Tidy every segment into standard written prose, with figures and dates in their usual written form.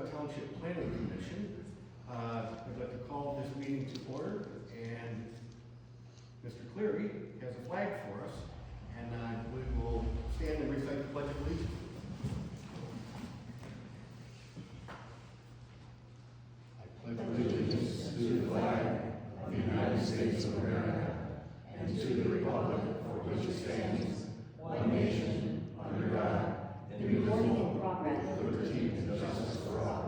Oscoda Township Planning Commission. I'd like to call this meeting to order, and Mr. Cleary has a flag for us, and we will stand and recite the Pledge of Allegiance. I pledge allegiance to the flag of the United States of America and to the republic for which it stands, one nation, under God, indivisible, with liberty and justice for all.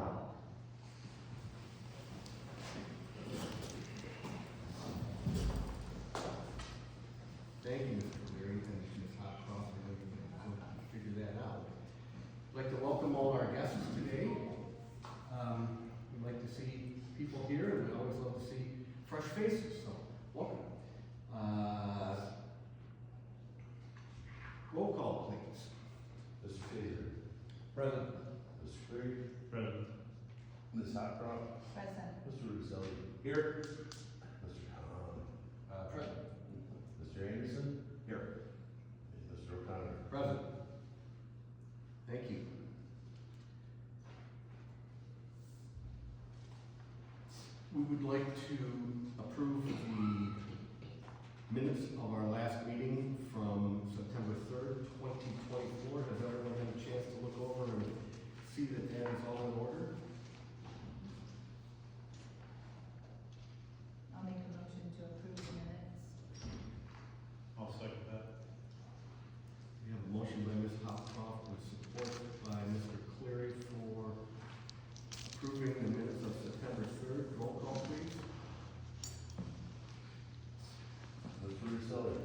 Thank you, Mr. Cleary, and Ms. Hopcroft, for letting me figure that out. I'd like to welcome all our guests today. We'd like to see people here, and we always love to see fresh faces, so welcome. Roll call, please. Mr. Taser. Present. Mr. Cleary. Present. Ms. Hopcroft. Present. Mr. Roselli. Here. Mr. Khan. Present. Mr. Anderson. Here. And Mr. O'Connor. Present. Thank you. We would like to approve the minutes of our last meeting from September 3rd, 2024. Has everyone had a chance to look over and see that that is all in order? I'll make a motion to approve the minutes. I'll second that. We have a motion by Ms. Hopcroft with support by Mr. Cleary for approving the minutes of September 3rd. Roll call, please. Mr. Roselli.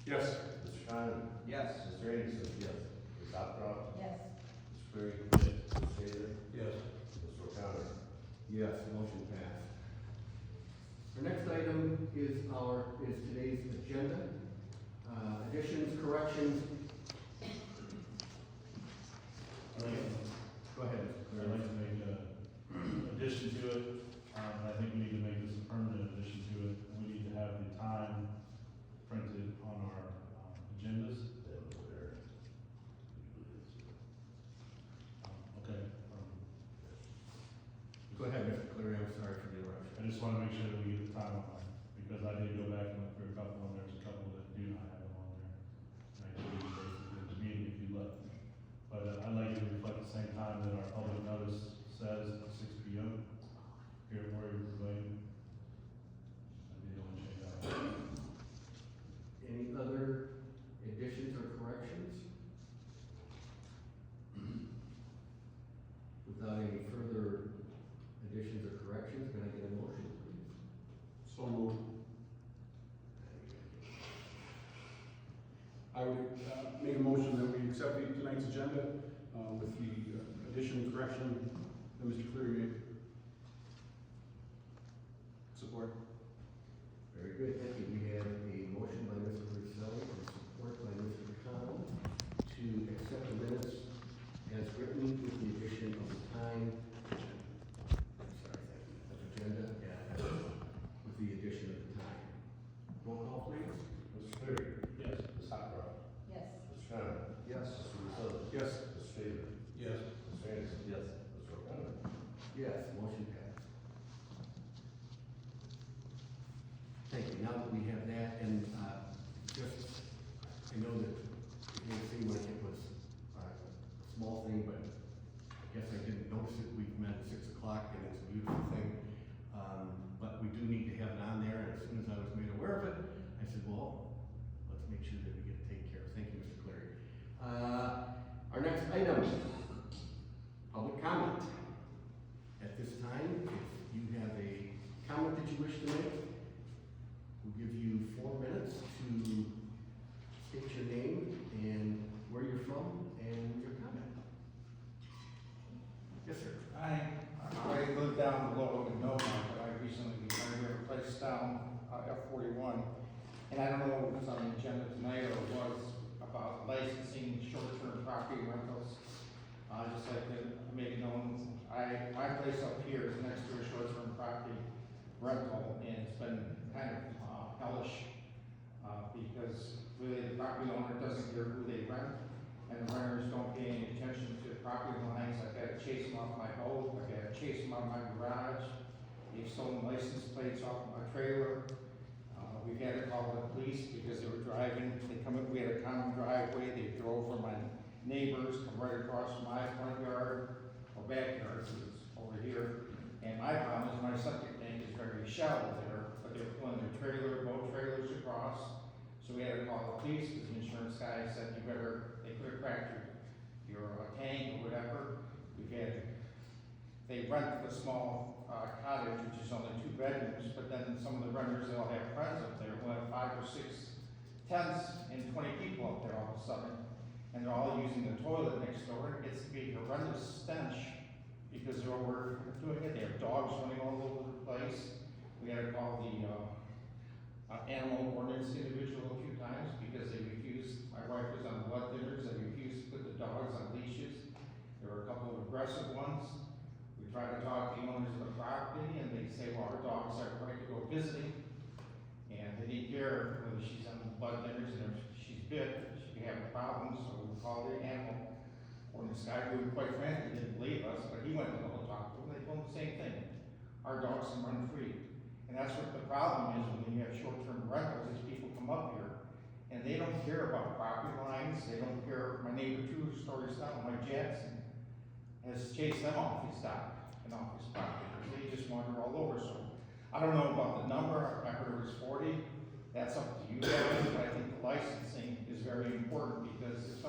Yes. Mr. Khan. Yes. Mr. Anderson. Yes. Ms. Hopcroft. Yes. Mr. Cleary. Mr. Taser. Yes. Mr. O'Connor. Yes, motion passed. Our next item is today's agenda. Additions, corrections. Go ahead, Mr. I'd Cleary. like to make a addition to it. I think we need to make this a permanent addition to it. We need to have the time printed on our agendas. Okay. Go ahead, Mr. Cleary, I'm sorry for the interruption. I just want to make sure that we get the time on there, because I did go back and look for a couple, and there's a couple that do not have them on there. And I can read basically the meeting if you let. But I'd like it to reflect the same time that our public notice says, 6 p.m. here at Warrior Pavilion. That'd be the only change I have. Any other additions or corrections? Without any further additions or corrections, can I get a motion, please? So moved. I would make a motion that we accept tonight's agenda with the addition and correction that Mr. Cleary made. Support. Very good, thank you. We have a motion by Mr. Roselli and support by Mr. Connell to accept the minutes as written with the addition of the time. I'm sorry, thank you. Of agenda, yeah, with the addition of the time. Roll call, please. Mr. Cleary. Yes. Ms. Hopcroft. Yes. Mr. Khan. Yes. Mr. Roselli. Yes. Mr. Taser. Yes. Mr. Anderson. Yes. Mr. O'Connor. Yes, motion passed. Thank you. Now that we have that, and just, I know that it may seem like it was a small thing, but I guess I didn't notice it. We've met at 6 o'clock, and it's a beautiful thing. But we do need to have it on there, and as soon as I was made aware of it, I said, well, let's make sure that we get it taken care of. Thank you, Mr. Cleary. Our next item, public comment. At this time, if you have a comment that you wish to make, we'll give you 4 minutes to state your name and where you're from and your comment. Yes, sir. I live down below in Millmont, but I recently renovated a place down F41. And I don't know if it was on the agenda tonight or it was about licensing short-term property rentals. I'd just like to make it known, my place up here is next to a short-term property rental, and it's been kind of hellish because really the property owner doesn't care who they rent, and the renters don't pay any attention to property lines. I've had to chase them off my boat, I've had to chase them out of my garage. They've stolen license plates off of my trailer. We've had to call the police because they were driving, we had a common driveway, they drove from my neighbors, come right across from my front yard, or backyard, because it's over here. And my problem is my septic tank is very shallow there, but they're pulling their boat trailers across. So we had to call the police, because the insurance guy said they could have cracked your tank or whatever. They rent a small cottage, which is only 2 bedrooms, but then some of the renters, they all have friends up there, who have 5 or 6 tents and 20 people up there all of a sudden. And they're all using the toilet next door, and it gets to be a horrendous stench, because they're over doing it, they have dogs running all over the place. We had to call the animal ordinance individual a few times, because they refused, my wife was on blood thinners, they refused to put the dogs on leashes. There were a couple of aggressive ones. We tried to talk to the owners of the property, and they say, well, our dogs are right to go visiting. And they didn't care whether she's on blood thinners, and if she's bit, she can have problems, so we called the animal ordinance guy, who quite frankly didn't believe us, but he went to go talk to them, they told him the same thing. Our dogs can run free. And that's what the problem is when you have short-term rentals, is people come up here, and they don't care about property lines, they don't care. My neighbor 2 stories down, Mike Jackson, has chased them off his dock and off his property, because they just wander all over. So I don't know about the number, I heard it was 40, that's up to you guys, but I think the licensing is very important, because if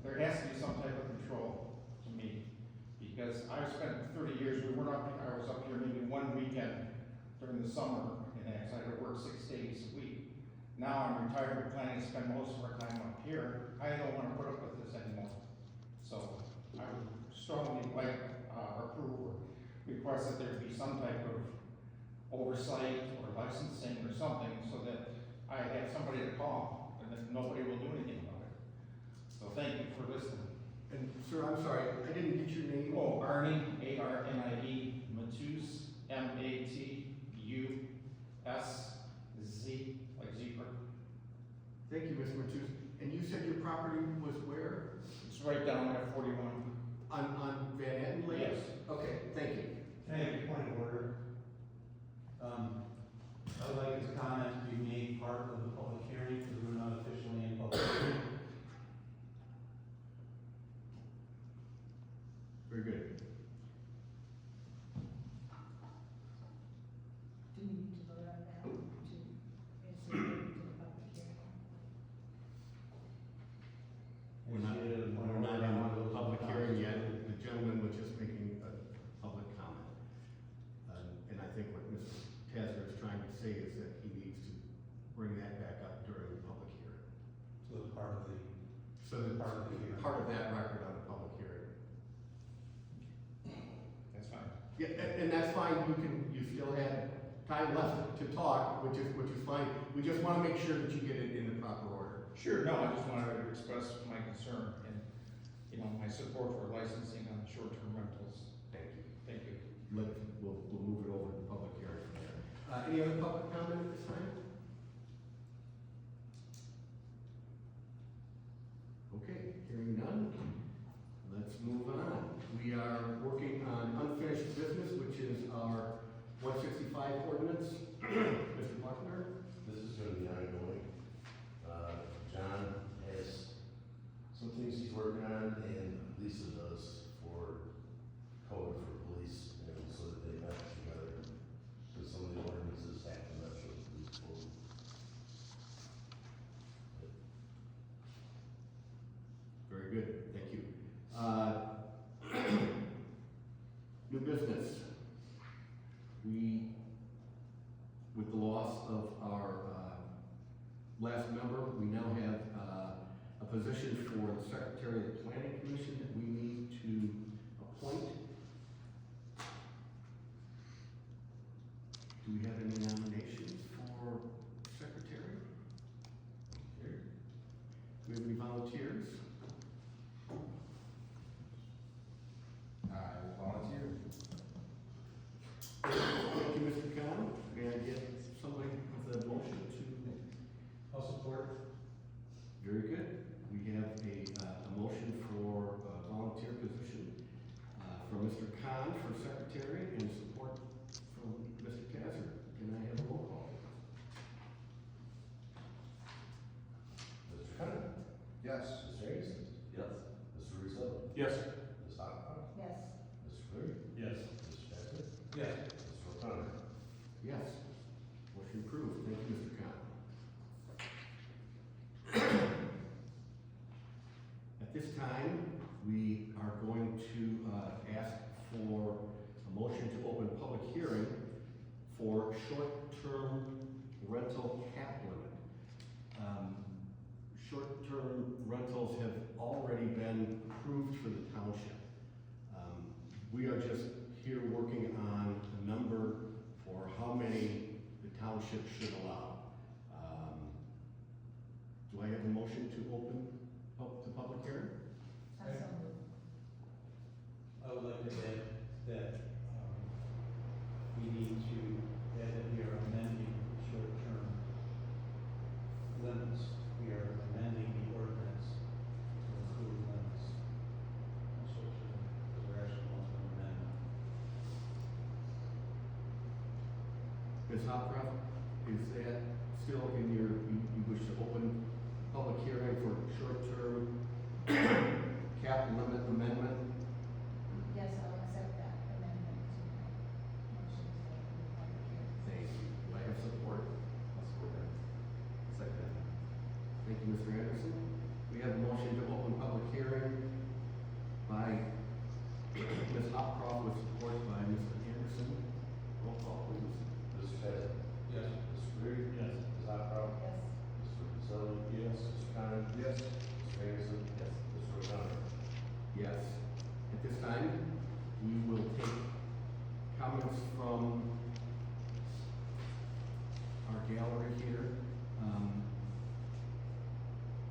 there has to be some type of control to me, because I spent 30 years, I was up here maybe one weekend during the summer, and I had to work 6 days a week. Now I'm retired, we're planning to spend most of our time up here. I don't want to put up with this anymore. So I would strongly approve or request that there be some type of oversight or licensing or something, so that I have somebody to call, and that nobody will do anything about it. So thank you for listening. And sir, I'm sorry, I didn't get your name. Oh, Arnie, A-R-N-I-E, Matuz, M-A-T-U-S-Z, like zebra. Thank you, Mr. Matus. And you said your property was where? It's right down at 41. On Van Etten Lane? Yes. Okay, thank you. Can I have a point of order? I would like this comment to be made part of the public hearing, because we're not officially in public hearing. Very good. Do we need to vote on that to insert it into the public hearing? We're not in the public hearing yet. The gentleman was just making a public comment. And I think what Mr. Tazzer is trying to say is that he needs to bring that back up during the public hearing. So it's part of the, So that part of the hearing. part of that record on the public hearing. That's fine. Yeah, and that's fine. You still have time left to talk, which is fine. We just want to make sure that you get it in the proper order. Sure, no, I just wanted to express my concern and, my support for licensing on short-term rentals. Thank you. Thank you. We'll move it over to the public hearing from there. Any other public comment at this time? Okay, hearing none, let's move on. We are working on unfinished business, which is our 165 ordinance. Mr. Buckner? This is gonna be ongoing. John has some things he's working on, and Lisa does for code for police, and so that they match together. Because some of the ordinances have to match with police code. Very good, thank you. New business. With the loss of our last member, we now have a position for the Secretary of the Planning Commission that we need to appoint. Do we have any nominations for secretary? Okay. Do we have any volunteers? I volunteer. Thank you, Mr. Khan. May I get somebody with a motion to? I'll support. Very good. We have a motion for a volunteer position. Mr. Khan for secretary and support from Mr. Kazzer. Can I have a roll call? Mr. Khan? Yes. Mr. Anderson? Yes. Mr. Russo? Yes. Ms. Hoffman? Yes. Mr. Cleary? Yes. Mr. Chadwick? Yes. Mr. O'Connor? Yes. Motion approved. Thank you, Mr. Khan. At this time, we are going to ask for a motion to open public hearing for short-term rental cap limit. Short-term rentals have already been approved for the township. We are just here working on a number for how many the township should allow. Do I have a motion to open the public hearing? I so moved. I would like to add that, we need to add that we are amending short-term limits. We are amending the ordinance to include limits on short-term, because we're actually going to amend. Ms. Hopcroft, is that still in your, you wish to open public hearing for short-term cap limit amendment? Yes, I'll accept that amendment to my motion to open the public hearing. Thank you. Do I have support? Second. Thank you, Mr. Anderson. We have a motion to open public hearing by Ms. Hopcroft with support by Mr. Anderson. Roll call, please. Mr. Chadwick? Yes. Mr. Cleary? Yes. Ms. Hoffman? Yes. Mr. Russo? Yes. Mr. Connor? Yes. Mr. Anderson? Yes. Mr. O'Connor? Yes. At this time, we will take comments from our gallery here.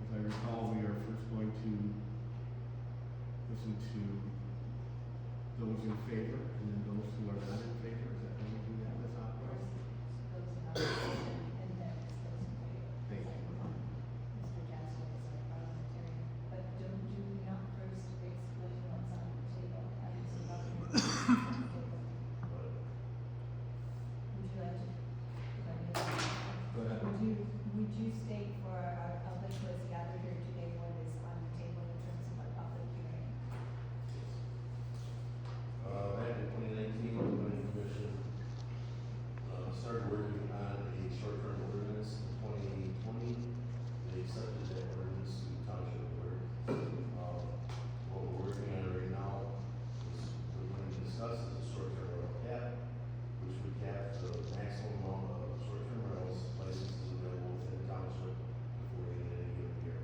As I recall, we are first going to listen to those in favor and then those who are not in favor. Is that how we do that, Ms. Hopcroft? First, those in opposition, and then those in favor. Thank you. Mr. Jackson is our parliamentarian, but don't you not first explain what's on the table? I was about to. Would you like to? Go ahead. Would you state for our public who has gathered here today what is on the table in terms of our public hearing? Back in 2019, the planning commission, started working on a short-term ordinance in 2020. They accepted that ordinance to the township board. What we're working on right now is we're going to discuss is a short-term rental cap, which would cap the maximum amount of short-term rentals licenses available within the township before the end of any given year.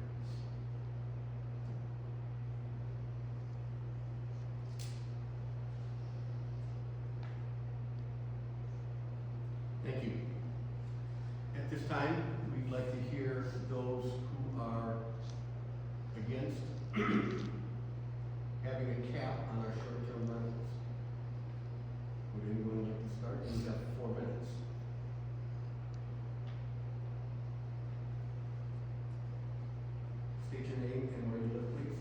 Thank you. At this time, we'd like to hear those who are against having a cap on our short-term rentals. Would anyone like to start? You have 4 minutes. State your name and where you live, please.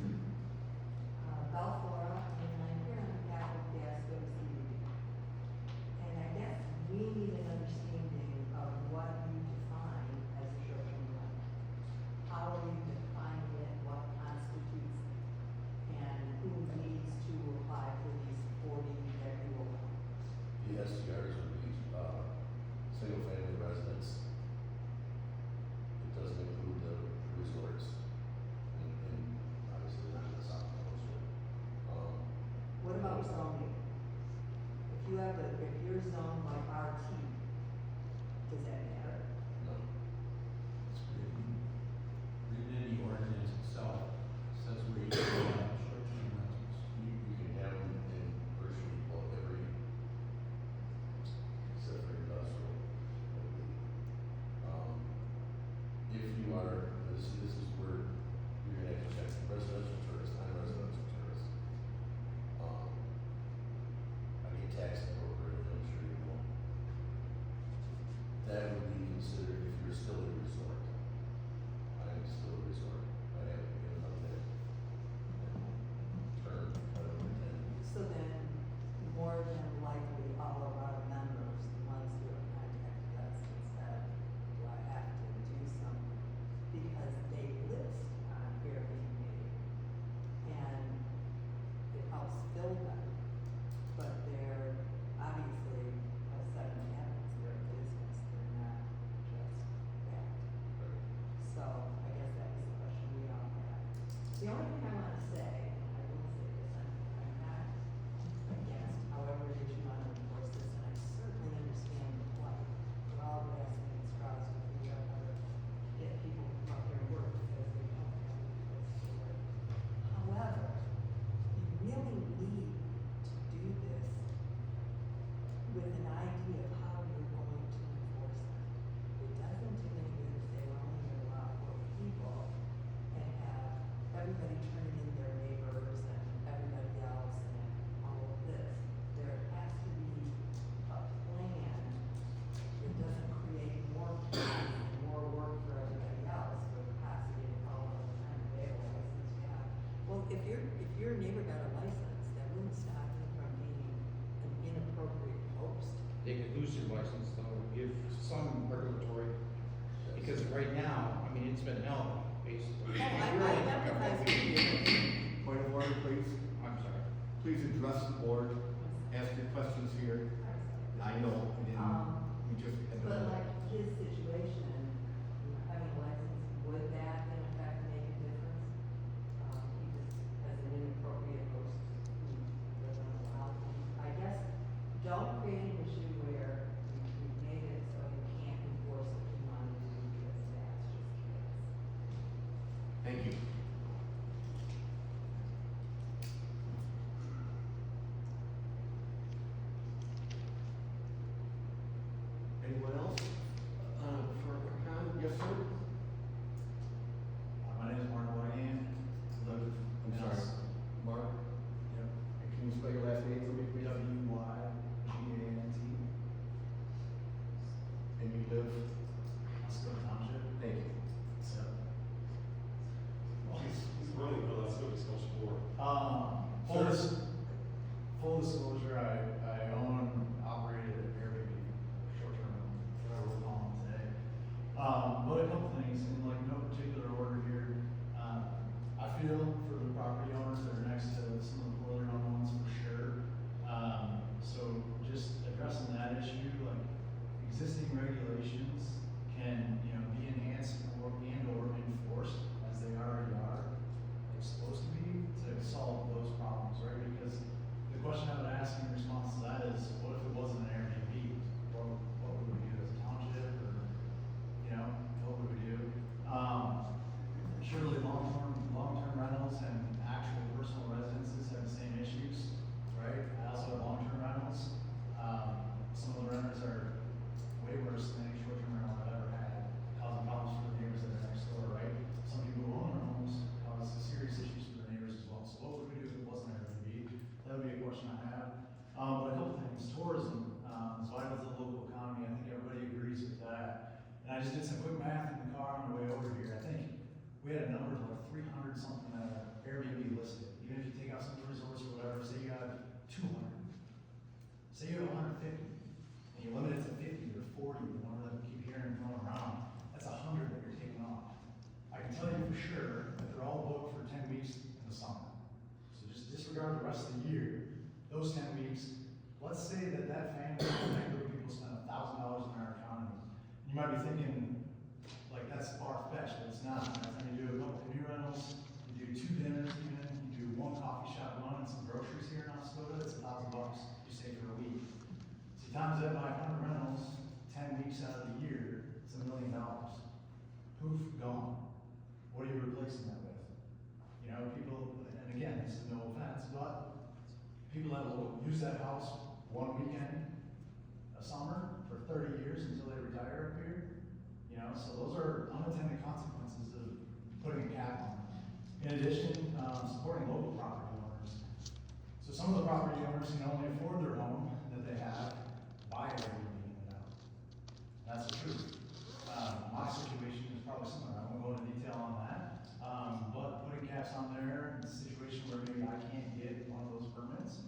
Belfora, and I'm here on behalf of the Oscoda community. And I guess we need an understanding of what you define as a short-term rental. How are you defining it, what constitutes it, and who needs to apply for these 40 that you will? The STRs would be, single-family residents. It doesn't include the resorts, and obviously not in the South Township. What about zoning? If you're zoned like RT, does that matter? No, Written in the ordinance itself, says where you can have short-term rentals. you can have them in virtually, well, every, except for industrial, I believe. If you are, this is where you're gonna have to check residential tourists, non-residential tourists. I get taxed appropriately, I'm sure you know. That would be they could lose their license, though, give some regulatory, because right now, I mean, it's been held, basically. Oh, I empathize with you. Point of order, please. I'm sorry. Please address the board, ask your questions here. I know, we just had But to. like his situation, having a license, would that in effect make a difference? He just has an inappropriate host who doesn't allow things. I guess, don't create an issue where you made it so you can't enforce what you want to do because that's just kids. Thank you. Anyone else? For a comment? Yes, sir? My name is Mark Whitehan. I'm sorry. Mark? Yep. And can you spell your last name for me, please? W-Y-G-A-N-T. And you live? Oscoda Township. Thank you. So. He's running for that service coach board. Full disclosure, I own, operated an Airbnb, short-term, whatever we're calling it today. But a couple things, in like no particular order here. I feel for the property owners that are next to some of the poorly run ones for sure. So just addressing that issue, like existing regulations can, be enhanced or enforced as they already are. They're supposed to be to solve those problems, right? Because the question I would ask in response to that is, what if it wasn't an Airbnb? What would we do as a township, or, what would we do? Surely long-term rentals and actual personal residences have the same issues, right? I also have long-term rentals. Some of the renters are way worse than any short-term rental I've ever had, causing problems for the neighbors that are next door, right? Some people who own their homes cause serious issues for the neighbors as well. So what would we do if it wasn't Airbnb? That would be a question I have. But a couple things. Tourism is vital to the local economy. I think everybody agrees with that. And I just did some quick math in the car on the way over here. I think we had a number of like 300 something that are Airbnb listed. Even if you take out some of the resorts or whatever, say you have 200. Say you have 150. And you limit it to 50 or 40, the number that we keep hearing thrown around. That's 100 that you're taking off. I can tell you for sure that they're all booked for 10 weeks in the summer. So just disregard the rest of the year. Those 10 weeks, let's say that family, that group of people spend $1,000 in our economy. You might be thinking, like, that's far-fetched, but it's not. And you do a couple canoe rentals, you do 2 dinners even, you do 1 coffee shop run and some groceries here in Oscoda, it's $1,000 you stay for a week. So you times that by 100 rentals, 10 weeks out of the year, it's $1 million. Poof, gone. What are you replacing that with? People, and again, this is no offense, but people that will use that house 1 weekend a summer for 30 years until they retire up here. So those are unintended consequences of putting a cap on it. In addition, supporting local property owners. So some of the property owners can only afford their home that they have, buy Airbnb it out. That's the truth. My situation is probably similar. I won't go into detail on that. But putting caps on there in a situation where maybe I can't get one of those permits,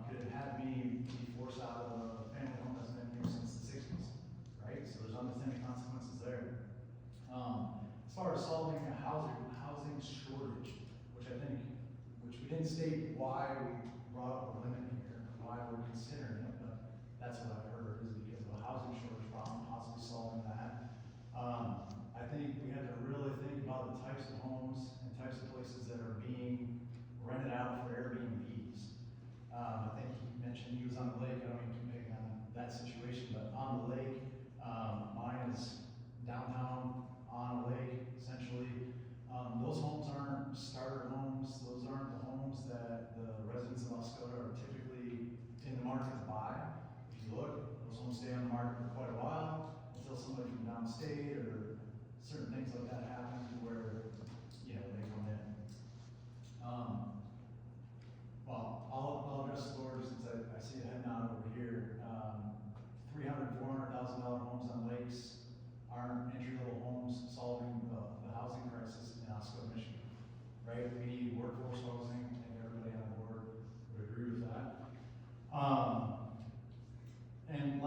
could have had me be forced out of a family home that's been here since the 60s, right? So there's unintended consequences there. As far as solving a housing shortage, which we didn't state why we brought up a limit here, why we're considering it, but that's what I've heard is because of a housing shortage problem, possibly solving that. I think we have to really think about the types of homes and types of places that are being rented out for Airbnbs. I think he mentioned he was on the lake. I don't mean to pick on that situation, but on the lake, mine is downtown on a lake, essentially. Those homes aren't starter homes. Those aren't the homes that the residents of Oscoda are typically in the market to buy. If you look, those homes stay on the market for quite a while until somebody from downstate or certain things like that happen where, they come in. Well, I'll address the board since I see a head nod over here. $300,000, $400,000 homes on lakes aren't entry-level homes solving the housing crisis in Oscoda, Michigan, right? We need workforce housing. I think everybody on board would agree with that. And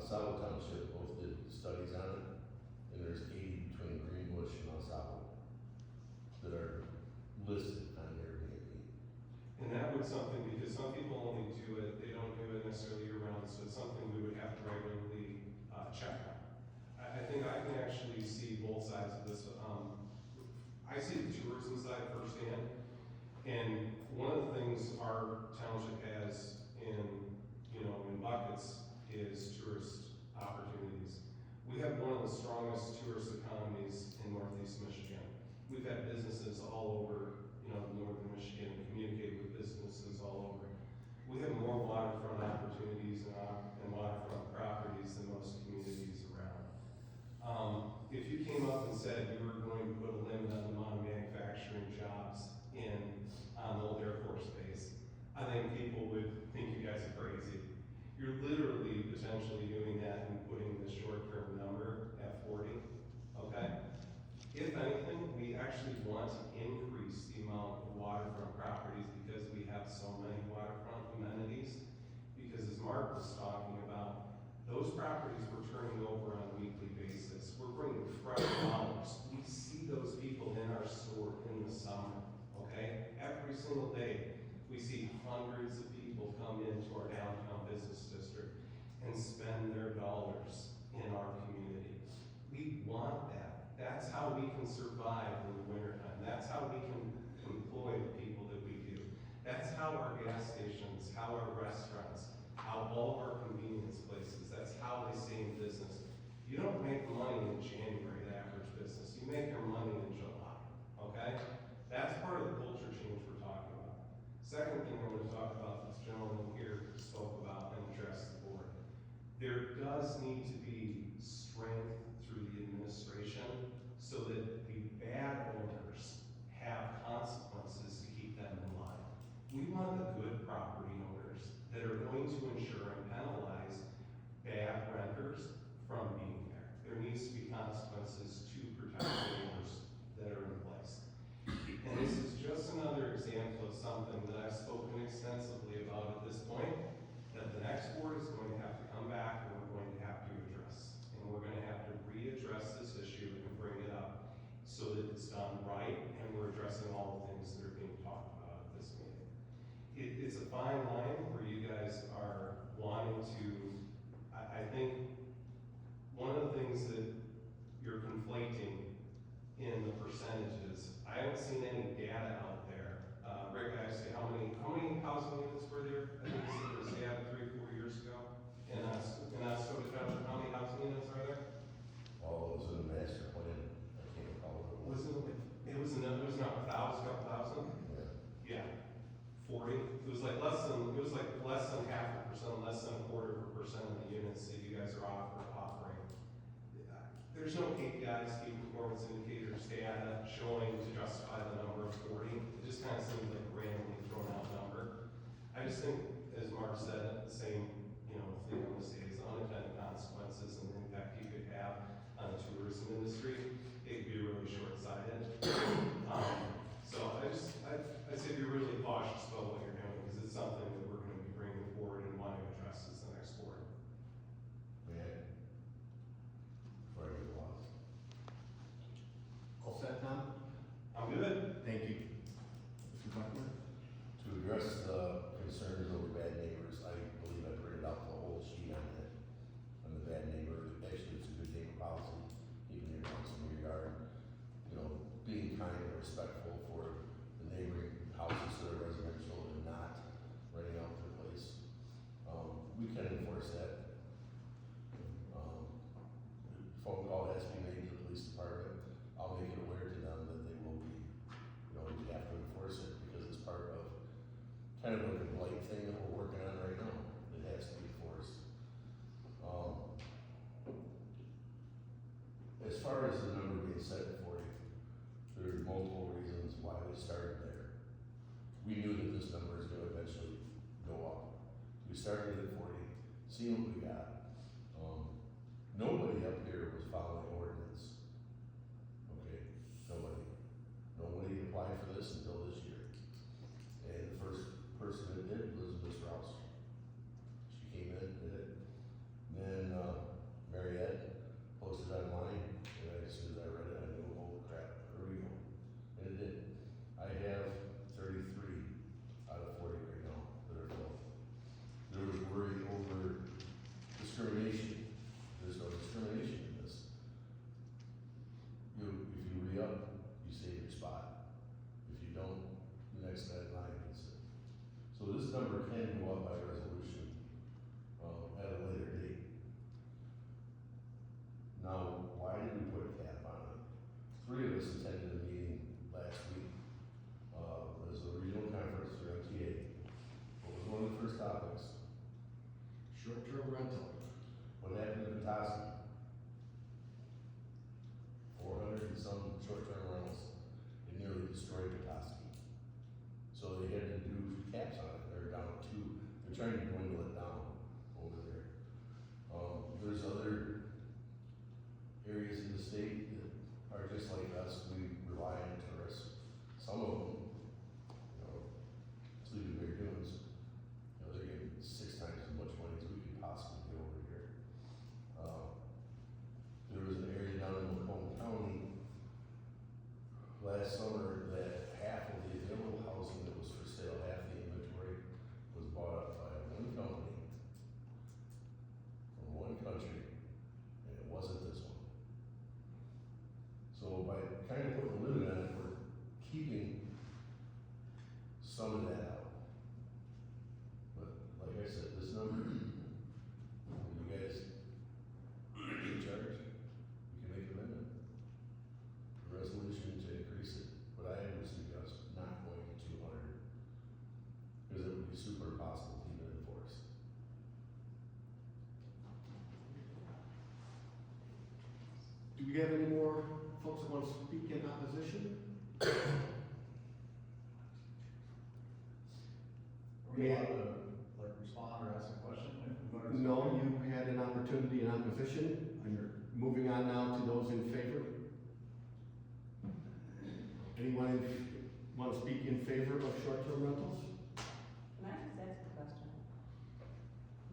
Oscoda Township both did studies on it, and there's 80 between Greenbush and Oscoda that are listed on Airbnb. And that would something, because some people only do it, they don't do it necessarily year round, so it's something we would have to regularly, check on. I think I can actually see both sides of this. I see the tourism side firsthand, and one of the things our township has in buckets is tourist opportunities. We have one of the strongest tourist economies in Northeast Michigan. We've had businesses all over, northern Michigan, communicate with businesses all over. We have more waterfront opportunities and waterfront properties than most communities around. If you came up and said you were going to put a limit on the amount of manufacturing jobs on the old Air Force Base, I think people would think you guys are crazy. You're literally potentially doing that and putting the short-term number at 40, okay? If anything, we actually want to increase the amount of waterfront properties because we have so many waterfront amenities. Because as Mark was talking about, those properties we're turning over on a weekly basis. We're bringing fresh dollars. We see those people in our store in the summer, okay? Every single day, we see hundreds of people come into our downtown business district and spend their dollars in our community. We want that. That's how we can survive in the wintertime. That's how we can employ the people that we do. That's how our gas stations, how our restaurants, how all of our convenience places, that's how they stay in business. You don't make money in January, the average business. You make your money in July, okay? That's part of the culture change we're talking about. Second thing I want to talk about, this gentleman here spoke about and addressed the board. There does need to be strength through the administration so that the bad owners have consequences to keep them in line. We want the good property owners that are going to ensure and penalize bad renters from being there. There needs to be consequences to protect the owners that are in place. And this is just another example of something that I've spoken extensively about at this point, that the next board is going to have to come back and we're going to have to address. And we're going to have to readdress this issue and bring it up so that it's done right and we're addressing all the things that are being talked about at this meeting. It's a fine line where you guys are wanting to, I think one of the things that you're conflating in the percentages, I haven't seen any data out there. Rick, I asked you how many housing units were there? I think you said there was data 3 or 4 years ago. In Oscoda Township, how many housing units are there? All those in the master plan, I can't recall what it was. It was not 1,000, couple thousand? Yeah. Yeah. 40. It was like less than 0.5%, less than 0.25% of the units that you guys are offering. There's no KPIs, key performance indicators, data showing to justify the number of 40. It just kind of seems like a randomly thrown out number. I just think, as Mark said, the same, thing on the state is unintended consequences and the impact you could have on the tourism industry. It could be really short-sighted. So I'd say be really cautious about what you're doing because it's something that we're going to be bringing forward and wanting to address as the next board. Yeah. Before I get lost. All set, Tom? I'm good. Thank you. Mr. Buckler? To address the concerns over bad neighbors, I believe I printed out the whole sheet on that, on the bad neighbor. Actually, it's a good neighbor policy, keeping your house in your yard, being kind and respectful for the neighboring houses that are residential and not renting out their place. We can enforce that. Phone call has to be made to the police department. I'll make it aware to them that they will be, we have to enforce it because it's part of kind of like a blight thing that we're working on right now. It has to be enforced. As far as the number being set at 40, there's multiple reasons why we started there. We knew that this number is going to eventually go up. We started at 40, seeing what we got. Nobody up here was following ordinance. Okay, nobody applied for this until this year. And the first person that did was Ms. Rouse. She came in, did it. Then Short-term rental. What happened to Petoskey? 400 and some short-term rentals, it nearly destroyed Petoskey. So they had to do caps on it, they're down to 2, they're trying to dwindle it down over there. There's other areas in the state that are just like us, we rely on tourists. Some of them, you know, it's leaving their dunes. You know, they're getting 6 times as much money as we could possibly get over here. There was an area down in Macomb County last summer that half of the available housing that was for sale, half the inventory, was bought up by one company from one country, and it wasn't this one. So by kind of putting a limit on it, we're keeping some of that out. But like I said, this number, when you guys in charge, you can make an amendment. A resolution to increase it, but I would suggest not going to 200, because it would be super impossible to even enforce. Do we have any more folks that want to speak in opposition? Are we allowed to, like, respond or ask a question? if we've already No, spoken? you had an opportunity in opposition, and you're moving on now to those in favor. Anyone want to speak in favor of short-term rentals? Can I just ask a question?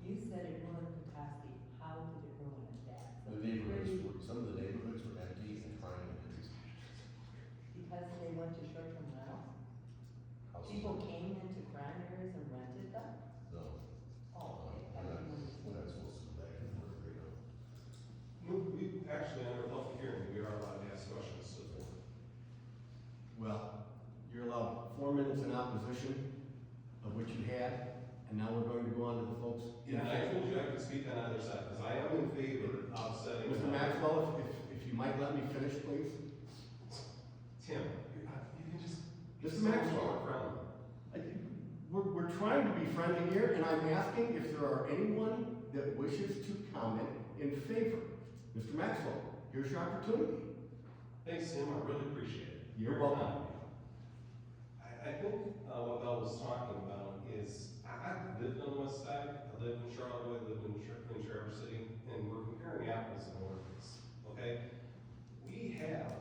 You said it ruined Petoskey, how did it ruin it, Dad? The neighborhoods, some of the neighborhoods were empty and crime increased. Because they went to short-term rentals? Houses- People came into crime areas and rented them? No, Oh, okay. we're not supposed to do that in work right now. We actually, under public hearing, we are allowed to ask questions to the board. Well, you're allowed 4 minutes in opposition of which you had, and now we're going to go on to the folks in Yeah, and I favor. told you I could speak on either side, because I am in favor of setting. Mr. Maxwell, if you might let me finish, please. Tim, you can just. Mr. Maxwell. We're trying to be friendly here, and I'm asking if there are anyone that wishes to comment in favor. Mr. Maxwell, here's your opportunity. Thanks, Tim, I really appreciate it. You're welcome. I think, what Bell was talking about is, I lived on the west side, I lived in Charlotte, I lived in Traverse City, and we're comparing apples and oranges, okay? We have,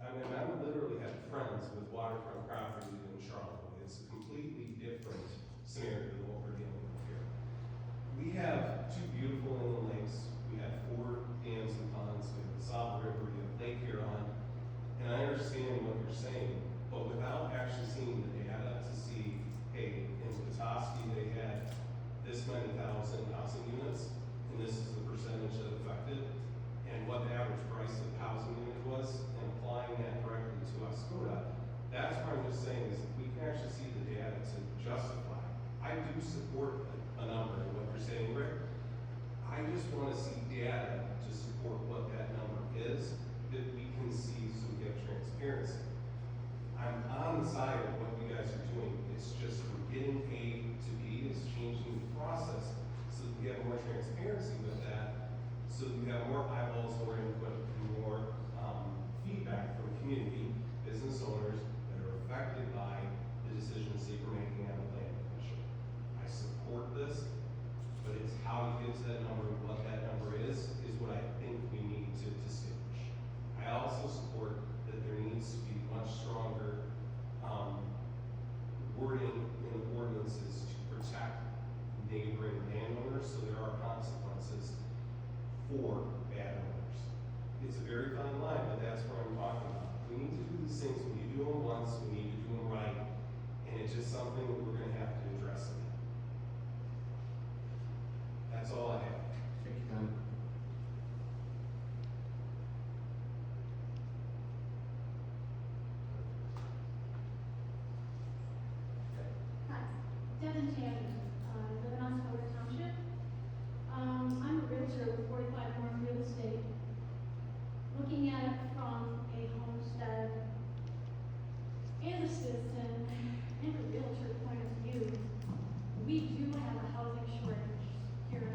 I literally have friends with waterfront property in Charlotte. It's a completely different scenario than what we're dealing with here. We have 2 beautiful inland lakes, we have 4 dams and ponds, we have the Sauk River, we have Lake Huron, and I understand what you're saying, but without actually seeing the data to see, hey, in Petoskey, they had this many thousand housing units, and this is the percentage that affected, and what the average price of the housing unit was, and applying that correctly to Oscoda, that's what I'm just saying, is if we can actually see the data to justify. I do support a number in what you're saying, Rick. I just wanna see data to support what that number is, that we can see so we have transparency. I'm on the side of what you guys are doing, it's just from getting A to B, it's changing the process so that we have more transparency with that, so that we have more eyeballs, more input, and more, feedback from community, business owners that are affected by the decisions that you're making on the planning commission. I support this, but it's how you get to that number, what that number is what I think we need to distinguish. I also support that there needs to be much stronger, wording in the ordinances to protect neighboring landowners, so there are consequences for bad owners. It's a very fine line, but that's what I'm talking about. We need to do these things, when you do them once, we need to do them right, and it's just something that we're gonna have to address again. That's all I have. Thank you, Tom. Hi, Devin Taylor, live in Oscoda Township. I'm a realtor with 45 North Real Estate. Looking at it from a homestead and a citizen and a realtor point of view, we do have a housing shortage here in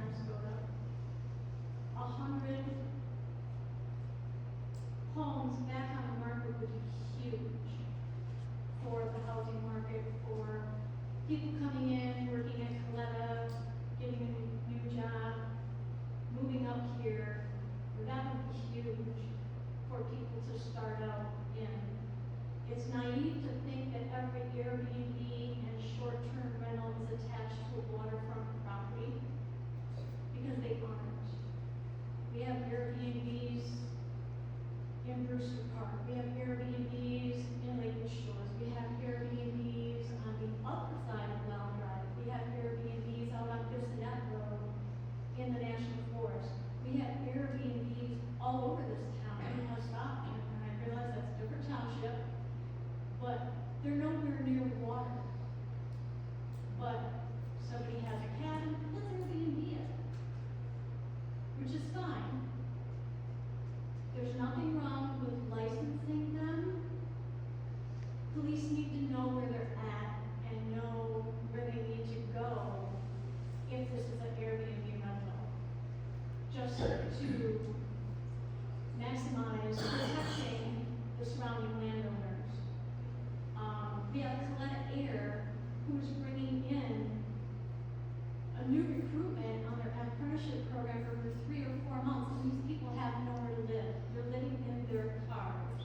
a new recruitment on their apprenticeship program for 3 or 4 months, and these people have nowhere to live. They're living in their cars.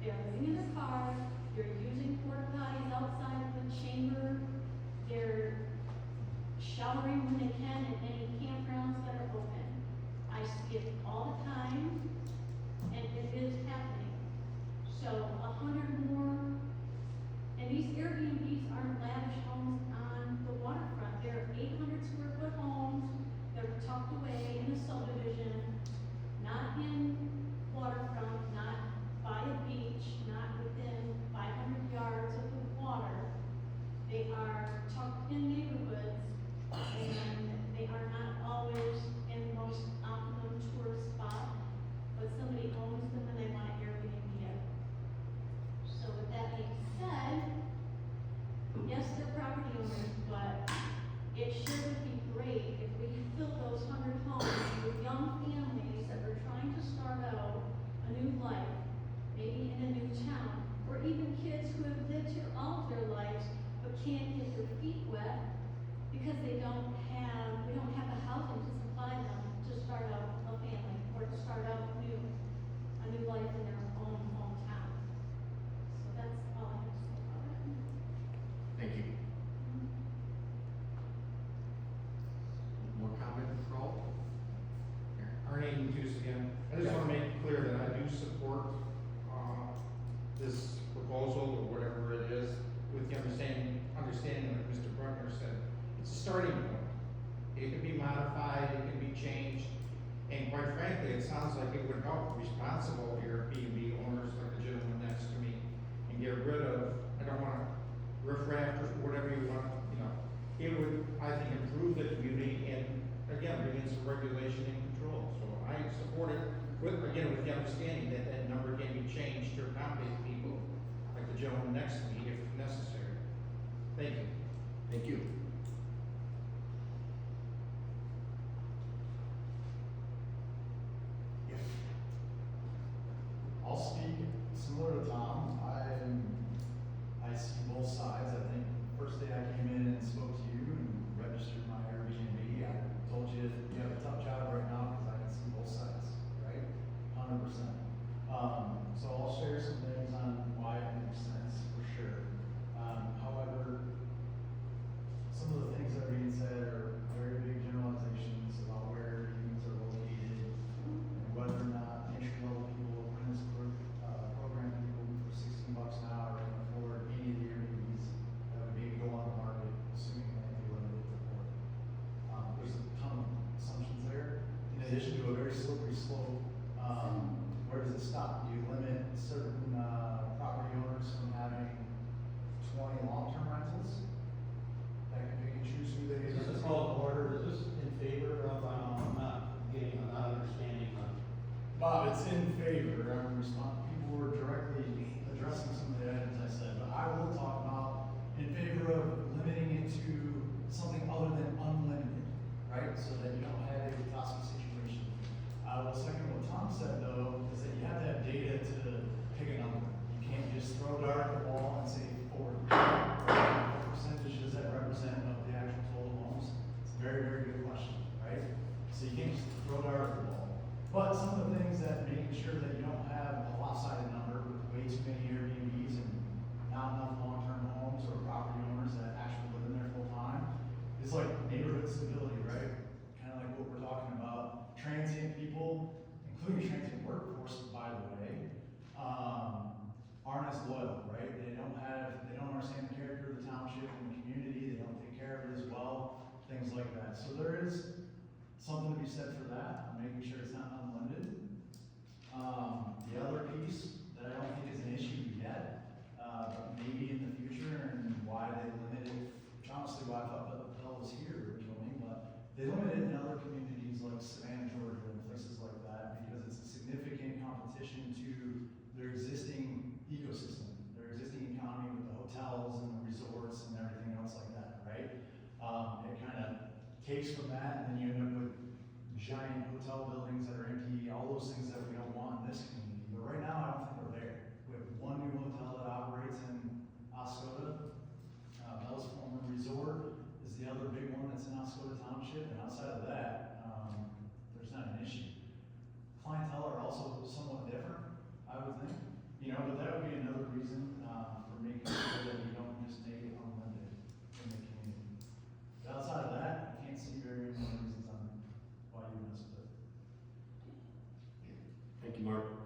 They're living in their cars, they're using porta potties outside of the chamber, they're showering when they can at any campgrounds that are open. I see it all the time, and it is happening. So 100 more, and these Airbnbs aren't lavish homes on the waterfront. They're 800 square foot homes that are tucked away in a subdivision, not in waterfront, not by a beach, not within 500 yards of the water. They are tucked in neighborhoods, and they are not always in the most optimum tourist spot, but somebody owns them and they want to Airbnb it. So with that being said, yes, they're property owners, but it sure would be great if we could fill those 100 homes with young families that are trying to start out a new life, maybe in a new town, or even kids who have lived here all of their lives but can't get their feet wet because we don't have the housing to supply them to start out a family or to start out a new life in their own hometown. So that's all I have to say about it. Thank you. More comments, Carl? Arnie Juice again. I just wanna make it clear that I do support, this proposal or whatever it is, with the understanding that Mr. Bruckner said, it's a starting point. It can be modified, it can be changed, and quite frankly, it sounds like it would help responsible Airbnb owners like the gentleman next to me, and get rid of, I don't wanna riffraff or whatever you want, you know. It would, I think, improve the community and, again, bring in some regulation and control. So I support it with the understanding that that number can be changed to accommodate people like the gentleman next to me if necessary. Thank you. Thank you. Yes. I'll speak similar to Tom. I see both sides. I think first day I came in and spoke to you and registered my Airbnb, I told you you have a tough job right now because I can see both sides, right? 100%. So I'll share some things on why it makes sense for sure. However, some of the things that are being said are very big generalizations about where units are located and whether or not entry-level people in this program people for $16 an hour can afford any of the Airbnbs that would maybe go on the market, assuming that they limited to port. There's a ton of assumptions there. In addition to a very slippery slope, where does it stop? Do you limit certain property owners from having 20 long-term rentals that can pick and choose who they? Is this called order, is this in favor of, I'm not understanding of? Bob, it's in favor. People were directly addressing some of the items I said, but I will talk about in favor of limiting it to something other than unlimited, right? So that you don't have a toxic situation. I will second what Tom said though, is that you have to have data to pick a number. You can't just throw dart at the wall and say 40. What percentage does that represent of the actual total homes? It's a very, very good question, right? So you can't just throw dart at the wall. But some of the things that making sure that you don't have a lopsided number with way too many Airbnbs and not enough long-term homes or property owners that actually live in there full time is like neighborhood stability, right? Kind of like what we're talking about. Transient people, including transient workforce, by the way, aren't as loyal, right? They don't understand the character of the township and the community. They don't take care of it as well. Things like that. So there is something to be said for that, making sure it's not unlimited. The other piece that I don't think is an issue yet, but maybe in the future, and why they limited, which honestly why I thought Bell was here originally, but they limited in other communities like Savannah, Georgia, and places like that, because it's a significant competition to their existing ecosystem, their existing economy with the hotels and the resorts and everything else like that, right? It kind of takes from that, and then you end up with giant hotel buildings that are empty, all those things that we don't want in this community. But right now, I don't think we're there. We have one new hotel that operates in Oscoda. Bell's former resort is the other big one that's in Oscoda Township, and outside of that, there's not an issue. Clientele are also somewhat different, I would think, you know, but that would be another reason, for making sure that we don't just make it unlimited in the community. But outside of that, I can't see very many reasons on why you mess with it. Thank you, Mark.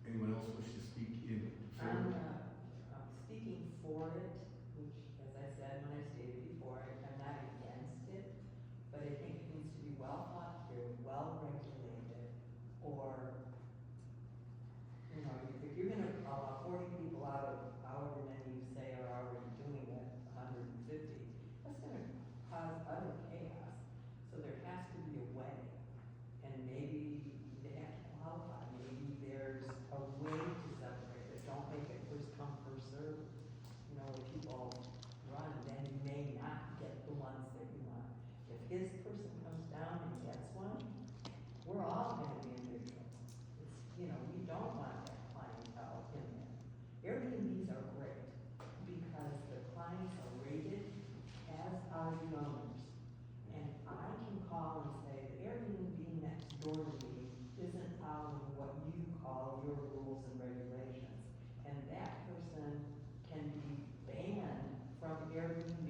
Anyone else wish to speak in favor? I'm speaking for it, which, as I said when I stated before, I'm not against it, but I think it needs to be well thought through, well regulated, or, you know, if you're gonna allow 40 people out of however many you say are already doing it, 150, that's gonna cause utter chaos. So there has to be a way, and maybe they have to qualify, maybe there's a way to separate it, don't make it first come, first served. You know, when people run, then you may not get the ones that you want. If his person comes down and gets one, we're all gonna be in big trouble. It's, you know, we don't want that clientele in there. Airbnbs are great, because the clients are rated, as are the owners. And I can call and say, the Airbnb next door to me isn't following what you call your rules and regulations. And that person can be banned from Airbnb.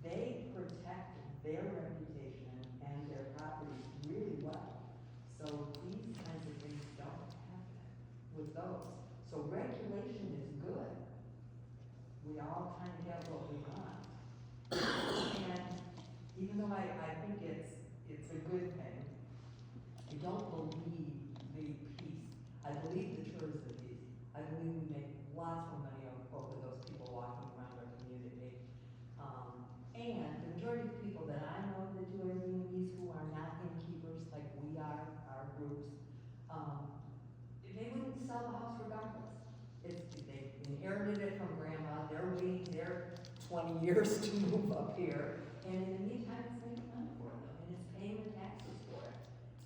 They protect their reputation and their properties really well. So these kinds of things don't happen with those. So regulation is good. We all kind of have what we want. And even though I think it's a good thing, I don't believe the peace. I believe the tourism piece. I believe we make lots more money off of those people walking around our community. And the majority of people that I know that do Airbnbs who are not innkeepers like we are, our groups, they wouldn't sell the house regardless. They inherited it from grandma, they're waiting their 20 years to move up here, and in the meantime, it's making money for them, and it's paying the taxes for it.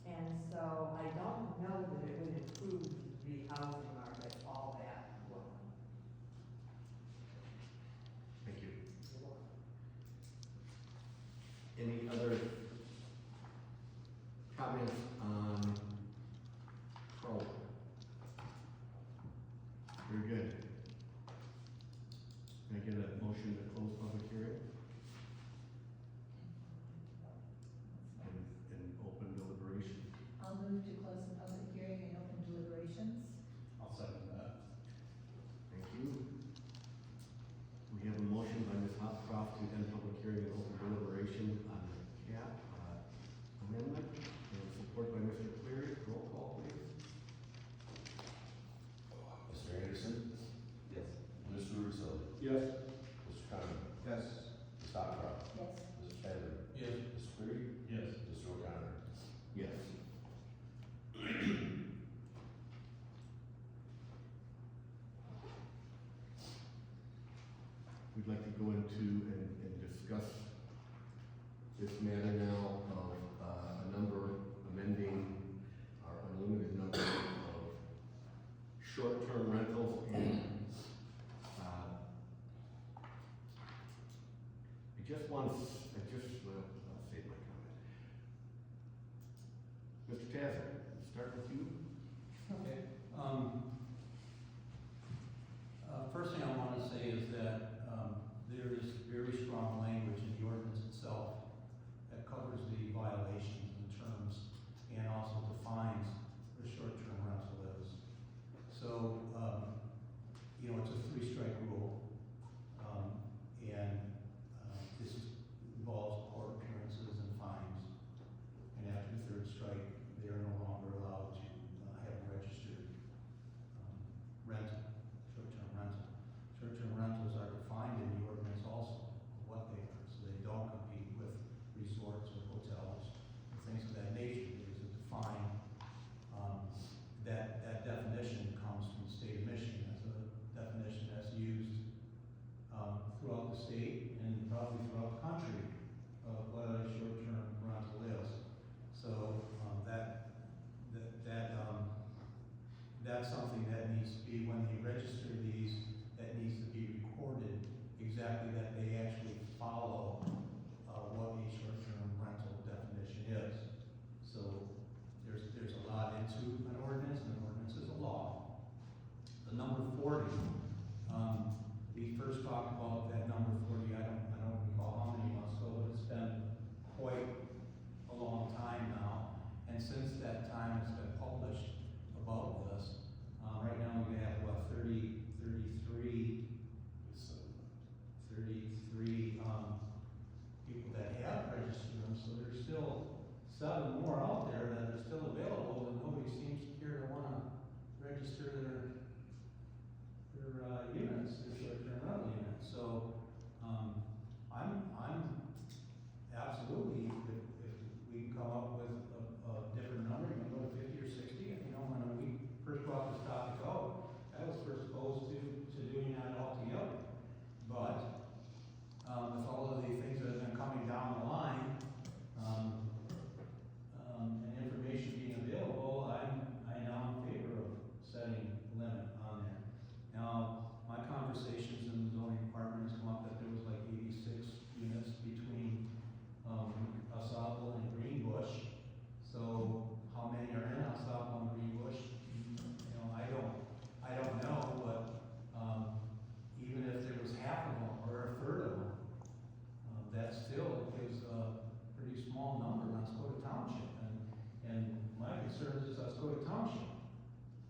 And so I don't know that it would improve the housing market all that well. Thank you. Any other comments on Pro? Very good. Can I get a motion to close public hearing? And open deliberation? I'll move to close the public hearing and open deliberations. I'll second that. Thank you. We have a motion by Ms. Hopcroft to end public hearing and open deliberation on the CAP amendment, and support by Mr. Cleary. Roll call, please. Mr. Anderson? Yes. Mr. Russo? Yes. Mr. Conrad? Yes. Ms. Hopcroft? Yes. Mr. Chadwick? Yes. Mr. Cleary? Yes. Mr. O'Connor? Yes. We'd like to go into and discuss this matter now of a number, amending our unlimited number of short-term rentals and I'll save my comment. Mr. Tazzer, start with you. Okay, first thing I want to say is that, there is very strong language in the ordinance itself that covers the violations and terms, and also defines what a short-term rental is. So, you know, it's a three-strike rule, and, this involves court appearances and fines. And after the third strike, they are no longer allowed to, talk about that number 40, I don't recall how many months ago, but it's been quite a long time now. And since that time, it's been published about this. Right now, we have, what, 33 people that have registered them, so there's still 7 more out there that are still available, and nobody seems to care to wanna register their units, their short-term rental units. So, I'm absolutely, if we can come up with a different number, you can go to 50 or 60, you know, when we first brought this topic out, I was first opposed to doing that altogether. But, with all of the things that have been coming down the line, and information being available, I now in favor of setting a limit on there. Now, my conversations in the zoning department has come up that there was like 86 units between, Oscoda and Greenbush. So, how many are in Oscoda and Greenbush? You know, I don't know, but, even if there was half of them or a third of them, that still gives a pretty small number on Oscoda Township, and my concern is Oscoda Township.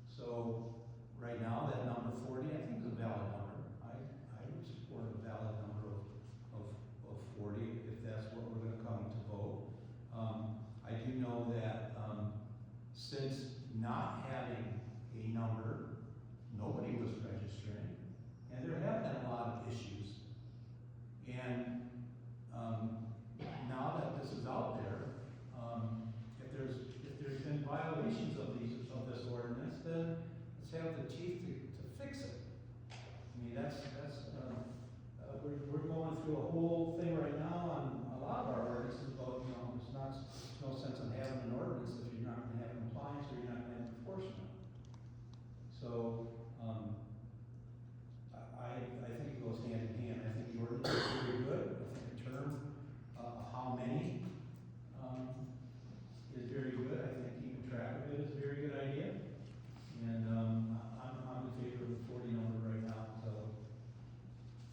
So, right now, that number 40, I think is a valid number. I would support a valid number of 40, if that's what we're gonna come to vote. I do know that, since not having a number, nobody was registering, and there have been a lot of issues. And, now that this is out there, if there's been violations of this ordinance, then let's have the chief to fix it. I mean, we're going through a whole thing right now on a lot of our ordinances about, you know, there's no sense in having an ordinance if you're not gonna have compliance or you're not gonna have enforcement. So, I think it goes hand in hand. I think the ordinance is very good. I think the term, how many, is very good. I think keeping track of it is a very good idea. And, I'm in favor of the 40 number right now, so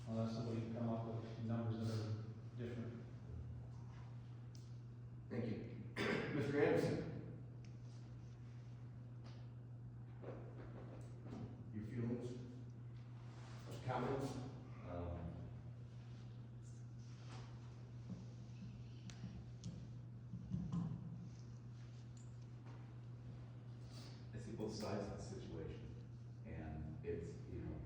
unless somebody can come up with numbers that are different. Thank you. Mr. Anderson? Your feelings? Comments? I see both sides of the situation, and it's, you know,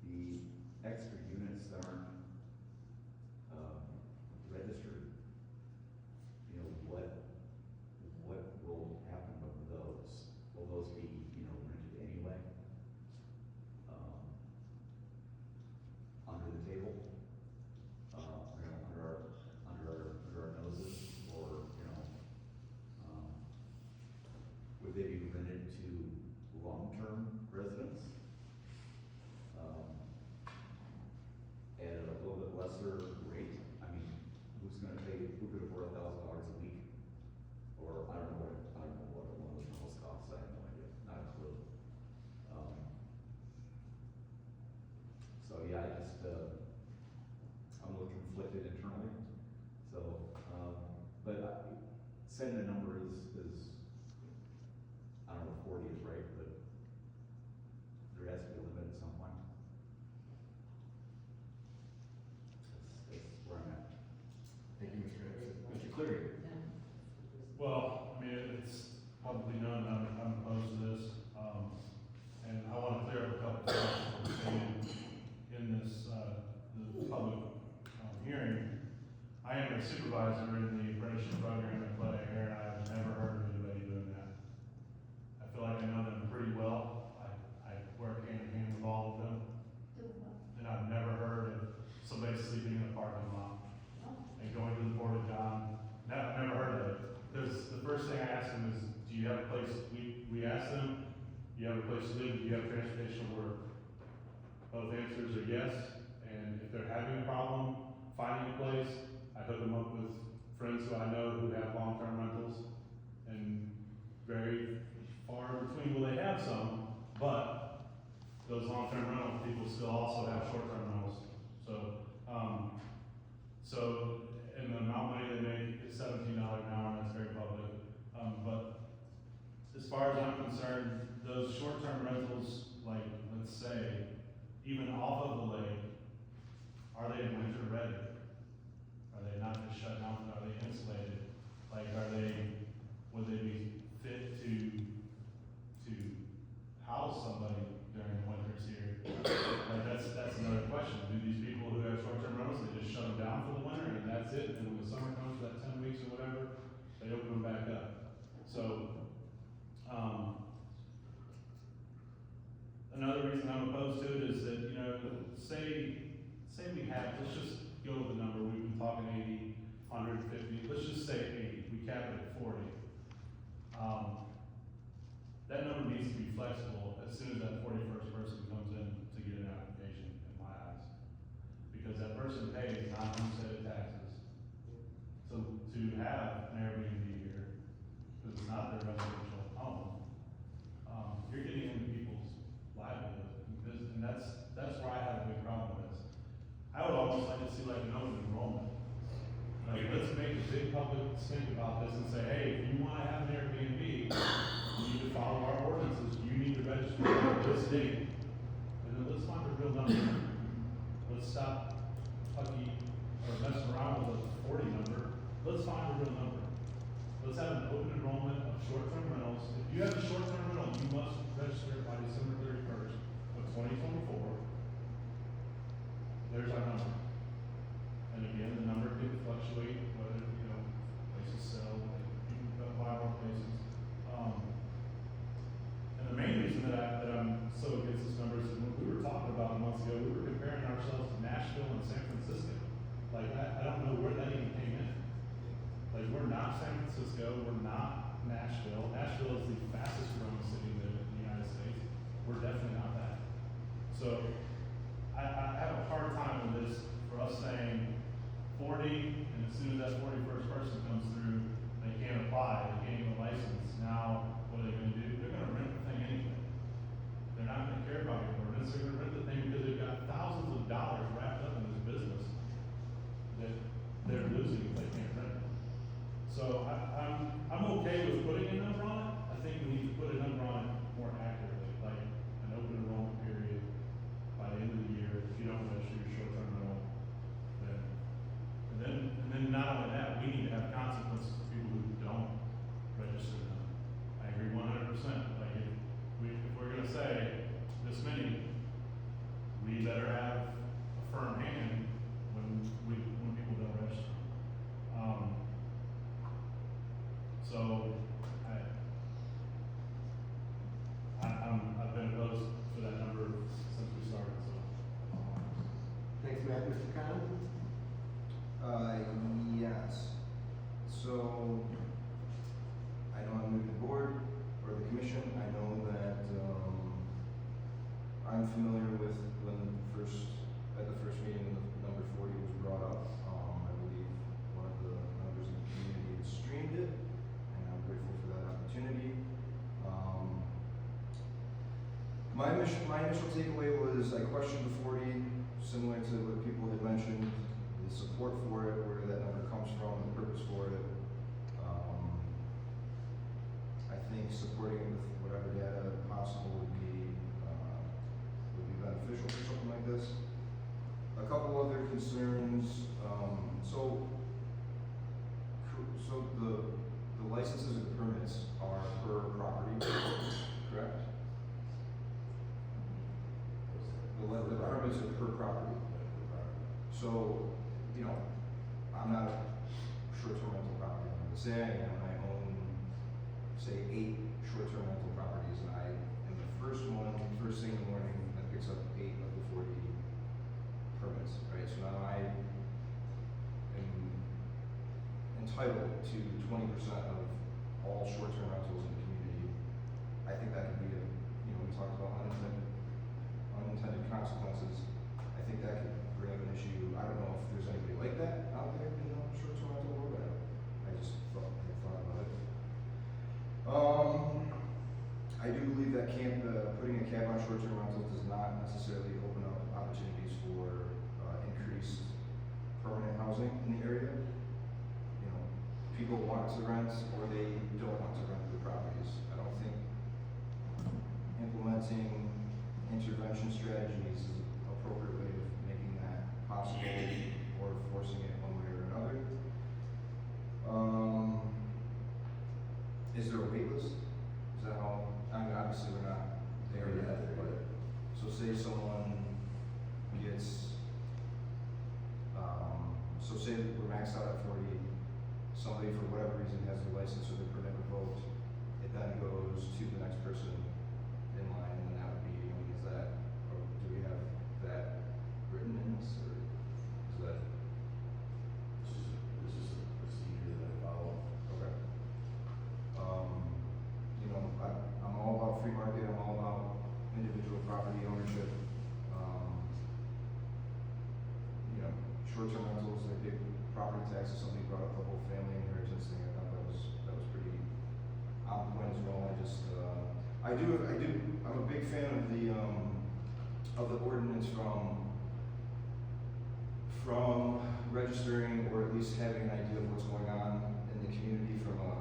the extra units that aren't, registered, you know, what will happen with those? Will those be, you know, rented anyway? Under the table? You know, under our noses, or, you know, would they be rented to long-term residents? At a little bit lesser rate? I mean, who could afford $1,000 a week? Or, I don't know what one of those rentals costs, I have no idea, not a clue. So, yeah, I'm a little conflicted internally, so, but setting a number is, I don't know if 40 is right, but there has to be a limit at some point. That's where I'm at. Thank you, Mr. Anderson. Mr. Cleary? Well, I mean, it's publicly known that I'm opposed to this, and I want to clear up a couple of things that were stated in this, the public, hearing. I am a supervisor in the apprenticeship program at Flood Air, and I have never heard of anybody doing that. I feel like I know them pretty well. I work hand in hand with all of them, and I've never heard of somebody sleeping in a parking lot and going to the Porta John. I've never heard of it. The first thing I ask them is, do you have a place, we ask them, do you have a place to live, do you have transportation to work? Both answers are yes, and if they're having a problem finding a place, I hook them up with friends who I know who have long-term rentals, and very far between will they have some, but those long-term rental people still also have short-term rentals. So, and the amount of money they make is $17 an hour, and that's very public. But as far as I'm concerned, those short-term rentals, like, let's say, even off of the lake, are they winter ready? Are they not just shut down, are they insulated? Like, would they be fit to house somebody during the winters here? Like, that's another question. Do these people who have short-term rentals, they just shut them down for the winter and that's it? And when the summer comes for that 10 weeks or whatever, they open them back up. So, another reason I'm opposed to it is that, you know, say we have, let's just go with the number, we've been talking 80, 150, let's just say 80, we cap it at 40. That number needs to be flexible as soon as that 41st person comes in to get an application, in my eyes. Because that person pays non-homesteaded taxes. So to have an Airbnb here, because it's not their residential home, you're getting into people's livelihood and business, and that's where I have a big problem with this. I would almost like to see like an open enrollment. Like, let's make a big public stink about this and say, hey, if you wanna have an Airbnb, you need to follow our ordinances, you need to register at this date. And then let's find a real number. Let's stop messing around with a 40 number. Let's find a real number. Let's have an open enrollment of short-term rentals. If you have a short-term rental, you must register by December 31st of 2024. There's our number. And again, the number can fluctuate, whether, you know, places sell, like, people buy more places. And the main reason that I'm so against this number is that when we were talking about it months ago, we were comparing ourselves to Nashville and San Francisco. Like, I don't know where that even came in. Like, we're not San Francisco, we're not Nashville. Nashville is the fastest growing city in the United States. We're definitely not that. So, I have a hard time with this, for us saying 40, and as soon as that 41st person comes through, they can't apply, they can't get a license. Now, what are they gonna do? They're gonna rent the thing anyway. They're not gonna care about your ordinance, they're gonna rent the thing because they've got thousands of dollars wrapped up in this business that they're losing if they can't rent it. So I'm okay with putting a number on it. I think we need to put a number on it more accurately, like an open enrollment period by the end of the year. If you don't register your short-term rental, and then not only that, we need to have consequences for people who don't register them. I agree 100%. Like, if we're gonna say this many, we better have a firm hand when people don't register. So I've been opposed for that number since we started. So. Thanks, Matt. Mr. Khan? Yes. So, I know I'm new to the board or the commission. I know that, I'm familiar with when at the first meeting, when the number 40 was brought up. I believe one of the members in the community had streamed it, and I'm grateful for that opportunity. My initial takeaway was I questioned the 40, similar to what people had mentioned, the support for it, where that number comes from, the purpose for it. I think supporting it with whatever data possible would be beneficial for something like this. A couple other concerns. So the licenses and permits are per property, correct? The permits are per property. So, you know, I'm not a short-term rental property owner. Say I am, I own, say, 8 short-term rental properties, and I am the first thing in the morning that picks up 8 of the 40 permits, right? So now I am entitled to 20% of all short-term rentals in the community. I think that could be we talked about unintended consequences. I think that could bring up an issue. I don't know if there's anybody like that out there in the short-term rental world. thought about it. I do believe that putting a cap on short-term rentals does not necessarily open up opportunities for, increased permanent housing in the area. You know, people want to rent or they don't want to rent the properties. I don't think implementing intervention strategies is an appropriate way of making that possible or forcing it one way or another. Is there a wait list? Is that how, I mean, obviously we're not there yet, but, so say someone gets, so say that we're maxed out at 40, somebody for whatever reason has their license or their permit revoked, it then goes to the next person in line, and then that would be, I mean, is that, or do we have that written in this, or is that? It's just a procedure that I follow. Okay. You know, I'm all about free market, I'm all about individual property ownership. You know, short-term rentals, they pay property taxes, somebody brought up the whole family inheritance thing, I thought that was pretty on point as well. I'm a big fan of the ordinance from registering or at least having an idea of what's going on in the community from a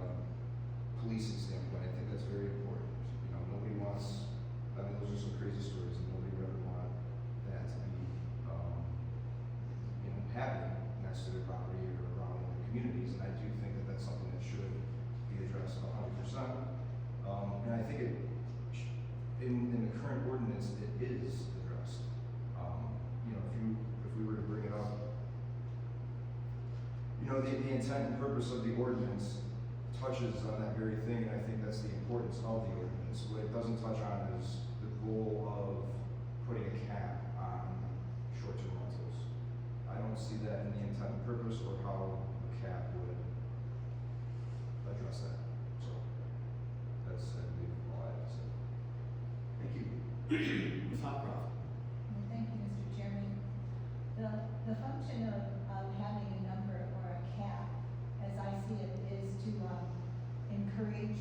policing standpoint. I think that's very important. You know, nobody wants, I mean, those are some crazy stories and nobody would ever want that to be, you know, happening next to their property or around their communities. And I do think that that's something that should be addressed 100%. And I think in the current ordinance, it is addressed. You know, if we were to bring it up, you know, the intent and purpose of the ordinance touches on that very thing, and I think that's the importance of the ordinance. What it doesn't touch on is the goal of putting a cap on short-term rentals. I don't see that in the intent and purpose or how a cap would address that. So that's, I believe, all I have to say. Thank you. Ms. Hopcroft? Well, thank you, Mr. Chairman. The function of having a number or a cap, as I see it, is to encourage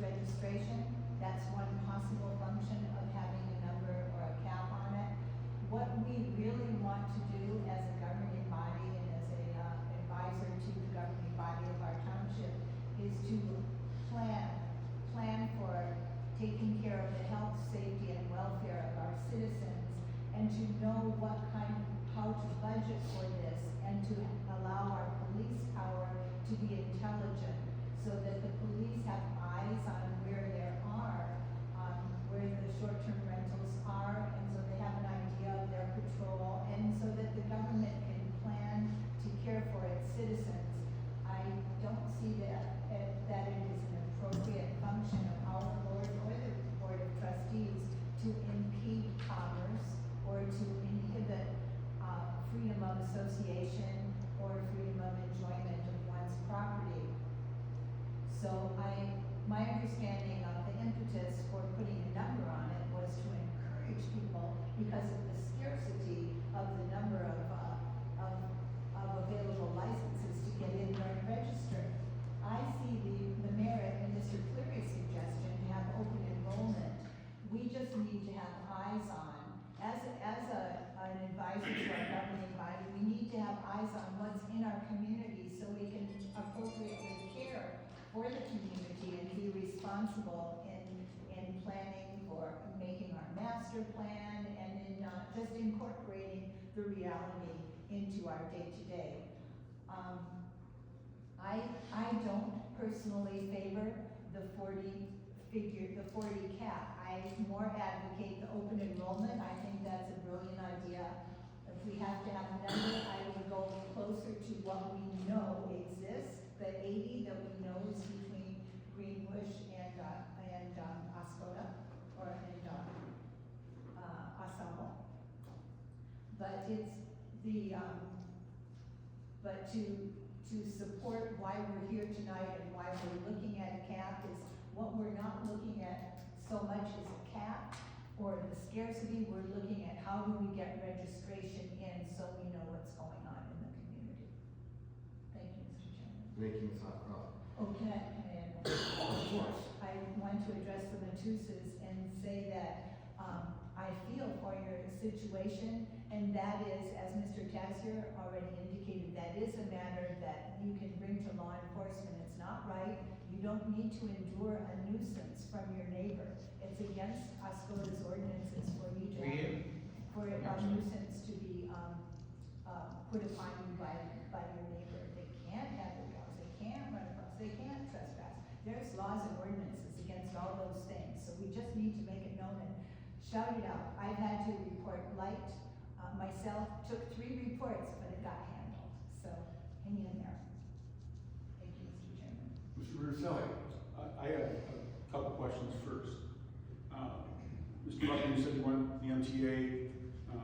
registration. That's one possible function of having a number or a cap on it. What we really want to do as a governing body and as a advisor to the governing body of our township is to plan for taking care of the health, safety, and welfare of our citizens, and to know how to budget for this, and to allow our police power to be intelligent, so that the police have eyes on where the short-term rentals are, and so they have an idea of their patrol, and so that the government can plan to care for its citizens. I don't see that it is an appropriate function of our board or the board of trustees to impede commerce or to inhibit freedom of association or freedom of enjoyment of one's property. So my understanding of the impetus for putting a number on it was to encourage people, because of the scarcity of the number of available licenses, to get in there and register. I see the merit in Mr. Cleary's suggestion to have open enrollment. We just need to have eyes on, as an advisor to our governing body, we need to have eyes on what's in our community so we can appropriately care for the community and be responsible in planning for making our master plan and in just incorporating the reality into our day-to-day. I don't personally favor the 40 cap. I more advocate the open enrollment. I think that's a brilliant idea. If we have to have a number, I would go closer to what we know exists, the 80 that we know is between Greenbush and Oscoda, or Osama. But it's the, but to support why we're here tonight and why we're looking at a cap is what we're not looking at so much as a cap or the scarcity. We're looking at how do we get registration in so we know what's going on in the community. Thank you, Mr. Chairman. Thank you, Ms. Hopcroft. Okay, Of course. I want to address the Matusas and say that, I feel for your situation, and that is, as Mr. Tassier already indicated, that is a matter that you can bring to law enforcement. It's not right. You don't need to endure a nuisance from your neighbor. It's against Oscoda's ordinances for you to for a nuisance to be, put upon you by your neighbor. They can't have their dogs, they can't run across, they can't trespass. There's laws and ordinances against all those things, so we just need to make it known and shout it out. I've had to report light, myself, took 3 reports, but it got handled, so hang in there. Thank you, Mr. Chairman. Mr. Ruselli. I have a couple questions first. Mr. Buckner, you said you went the MTA,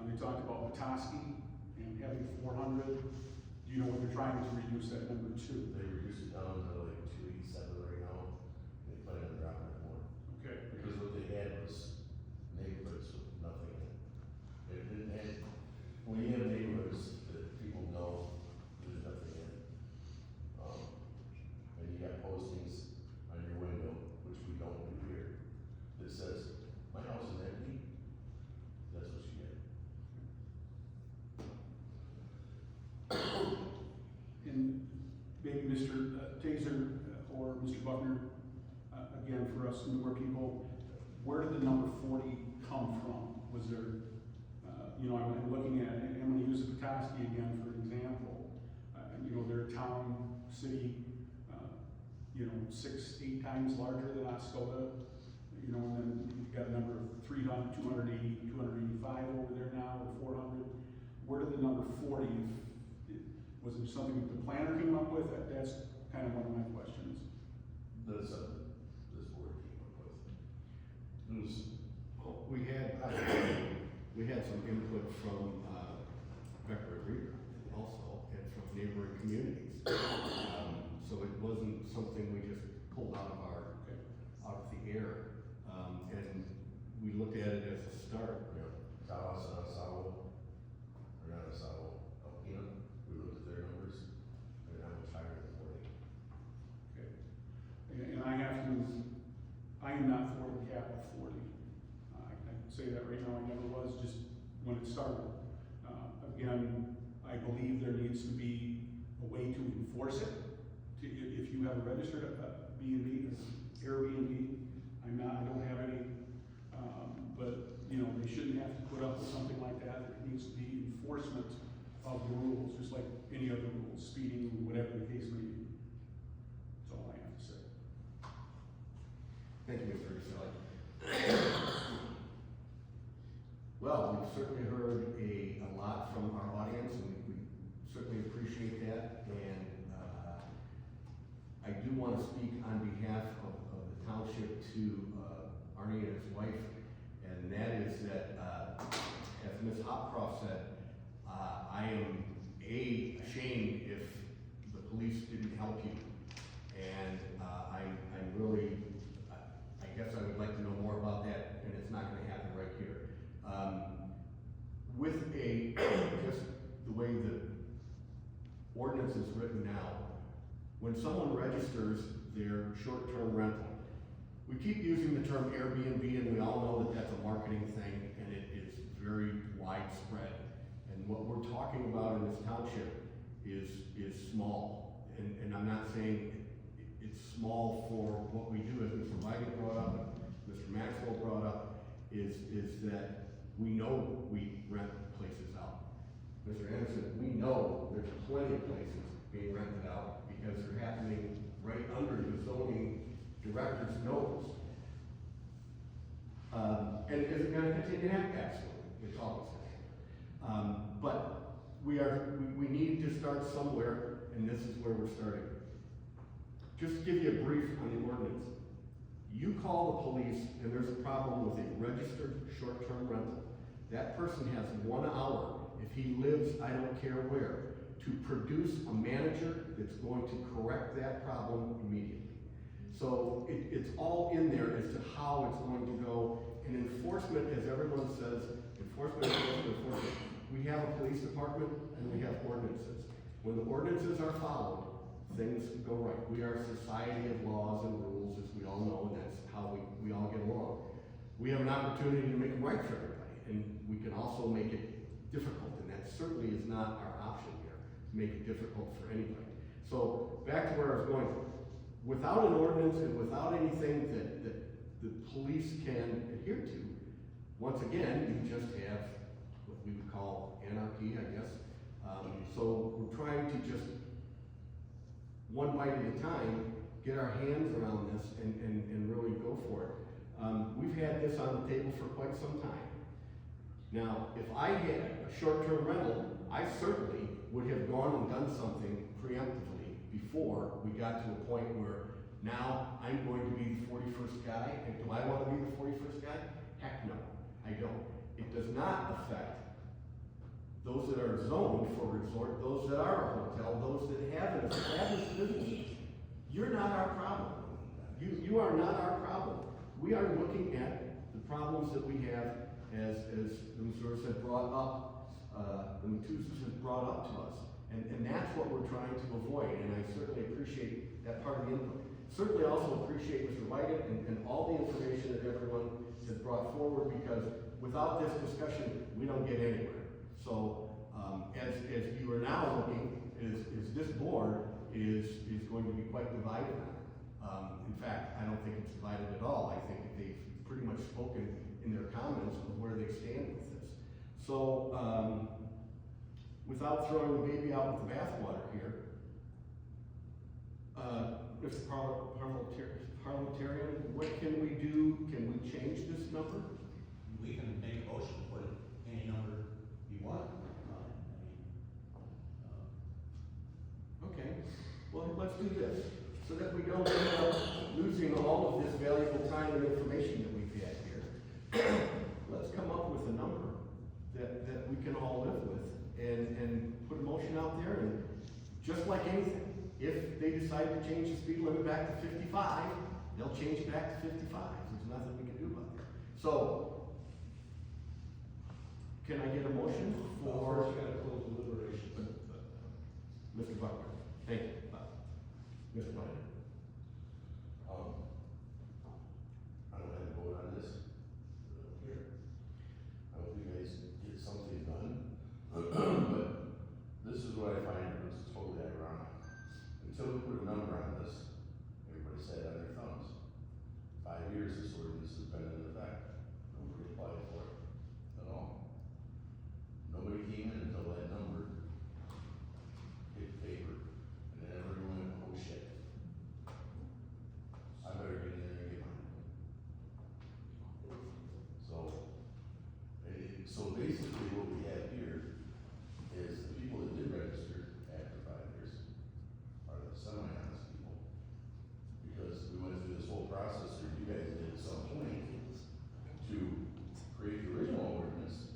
they talked about Petoskey and having 400. Do you know what they're trying to reduce that number to? They reduced it down to like 287 right now, they plan on dropping it more. Okay. Because what they had was neighborhoods with nothing in it. It didn't have, when you have neighborhoods that people know there's nothing in it. And you got postings on your window, which we don't do here, that says, my house is empty. That's what you get. And maybe Mr. Taser or Mr. Buckner, again, for us newer people, where did the number 40 come from? Was there, I'm looking at it, I'm gonna use Petoskey again for an example. They're a town, city, 6, 8 times larger than Oscoda. And then you've got a number of 300, 280, 285 over there now, or 400. Where did the number 40, was it something that the planner came up with? That's kind of one of my questions. That's something this board came up with. It was, We had some input from, Becker Reader also, and from neighboring communities. So it wasn't something we just pulled out of the air. And we looked at it as a start. Tawas and Asawa, or not Asawa, Alpena, we looked at their numbers, they're not much higher than 40. Okay. And I am not for the cap of 40. I can say that right now, I never was, just when it started. Again, I believe there needs to be a way to enforce it. If you have a registered B&B, Airbnb, I don't have any, but they shouldn't have to put up with something like that. There needs to be enforcement of the rules, just like any other rules, speeding, whatever the case may be. That's all I have to say. Thank you, Mr. Ruselli. Well, we've certainly heard a lot from our audience, and we certainly appreciate that. And I do want to speak on behalf of the township to Arnie and his wife, and that is that, as Ms. Hopcroft said, I am ashamed if the police didn't help you. And I'm really, I guess I would like to know more about that, and it's not going to happen right here. With just the way the ordinance is written now, when someone registers their short-term rental, we keep using the term Airbnb, and we all know that that's a marketing thing, and it is very widespread. And what we're talking about in this township is small. And I'm not saying it's small for what we do, as Mr. Weigand brought up, and Mr. Maxwell brought up, is that we know we rent places out. Mr. Anderson, we know there's plenty of places being rented out because they're happening right under the zoning director's nose. And is it gonna continue to happen? Absolutely, it's always gonna happen. But we need to start somewhere, and this is where we're starting. Just to give you a brief on the ordinance. You call the police and there's a problem with a registered short-term rental. That person has 1 hour, if he lives, I don't care where, to produce a manager that's going to correct that problem immediately. So it's all in there as to how it's going to go. And enforcement, as everyone says, enforcement. We have a police department and we have ordinances. When the ordinances are followed, things go right. We are a society of laws and rules, as we all know, and that's how we all get along. We have an opportunity to make it right for everybody, and we can also make it difficult, and that certainly is not our option here, to make it difficult for anybody. So, back to where I was going. Without an ordinance and without anything that the police can adhere to, once again, you just have what we would call anarchy, I guess. So we're trying to just, one bite at a time, get our hands around this and really go for it. We've had this on the table for quite some time. Now, if I had a short-term rental, I certainly would have gone and done something preemptively before we got to a point where now I'm going to be the 41st guy, and do I want to be the 41st guy? Heck no, I don't. It does not affect those that are zoned for resort, those that are a hotel, those that have an established business. You're not our problem. You are not our problem. We are looking at the problems that we have as the Missouri has brought up, the Matusas has brought up to us. And that's what we're trying to avoid, and I certainly appreciate that part of the input. Certainly also appreciate Mr. White and all the information that everyone has brought forward, because without this discussion, we don't get anywhere. So, as you are now looking, is this board is going to be quite divided on it. In fact, I don't think it's divided at all. I think they've pretty much spoken in their comments of where they stand with this. So, without throwing the baby out with the bathwater here, Mr. Parliamentarian, what can we do? Can we change this number? We can make a motion to put it any number you want. Okay, well, let's do this, so that we don't end up losing all of this valuable time and information that we've had here. Let's come up with a number that we can all live with, and put a motion out there, and just like anything, if they decide to change the speed limit back to 55, they'll change it back to 55. There's nothing we can do about that. So, can I get a motion for? First, you gotta close deliberations. Mr. Buckner, thank you. Mr. Buckner. I don't have to vote on this. Here. I hope you guys get something done. But this is what I find is totally ironic. Until we put a number on this, everybody sat on their thumbs. 5 years this ordinance has been in effect. Nobody applied for it at all. Nobody came in until that number hit paper. And then everyone went, oh shit. I better get in there and get mine. So basically what we have here is the people that did register after 5 years are the semi-honest people. Because we went through this whole process, or you guys did at some point, to create the original ordinance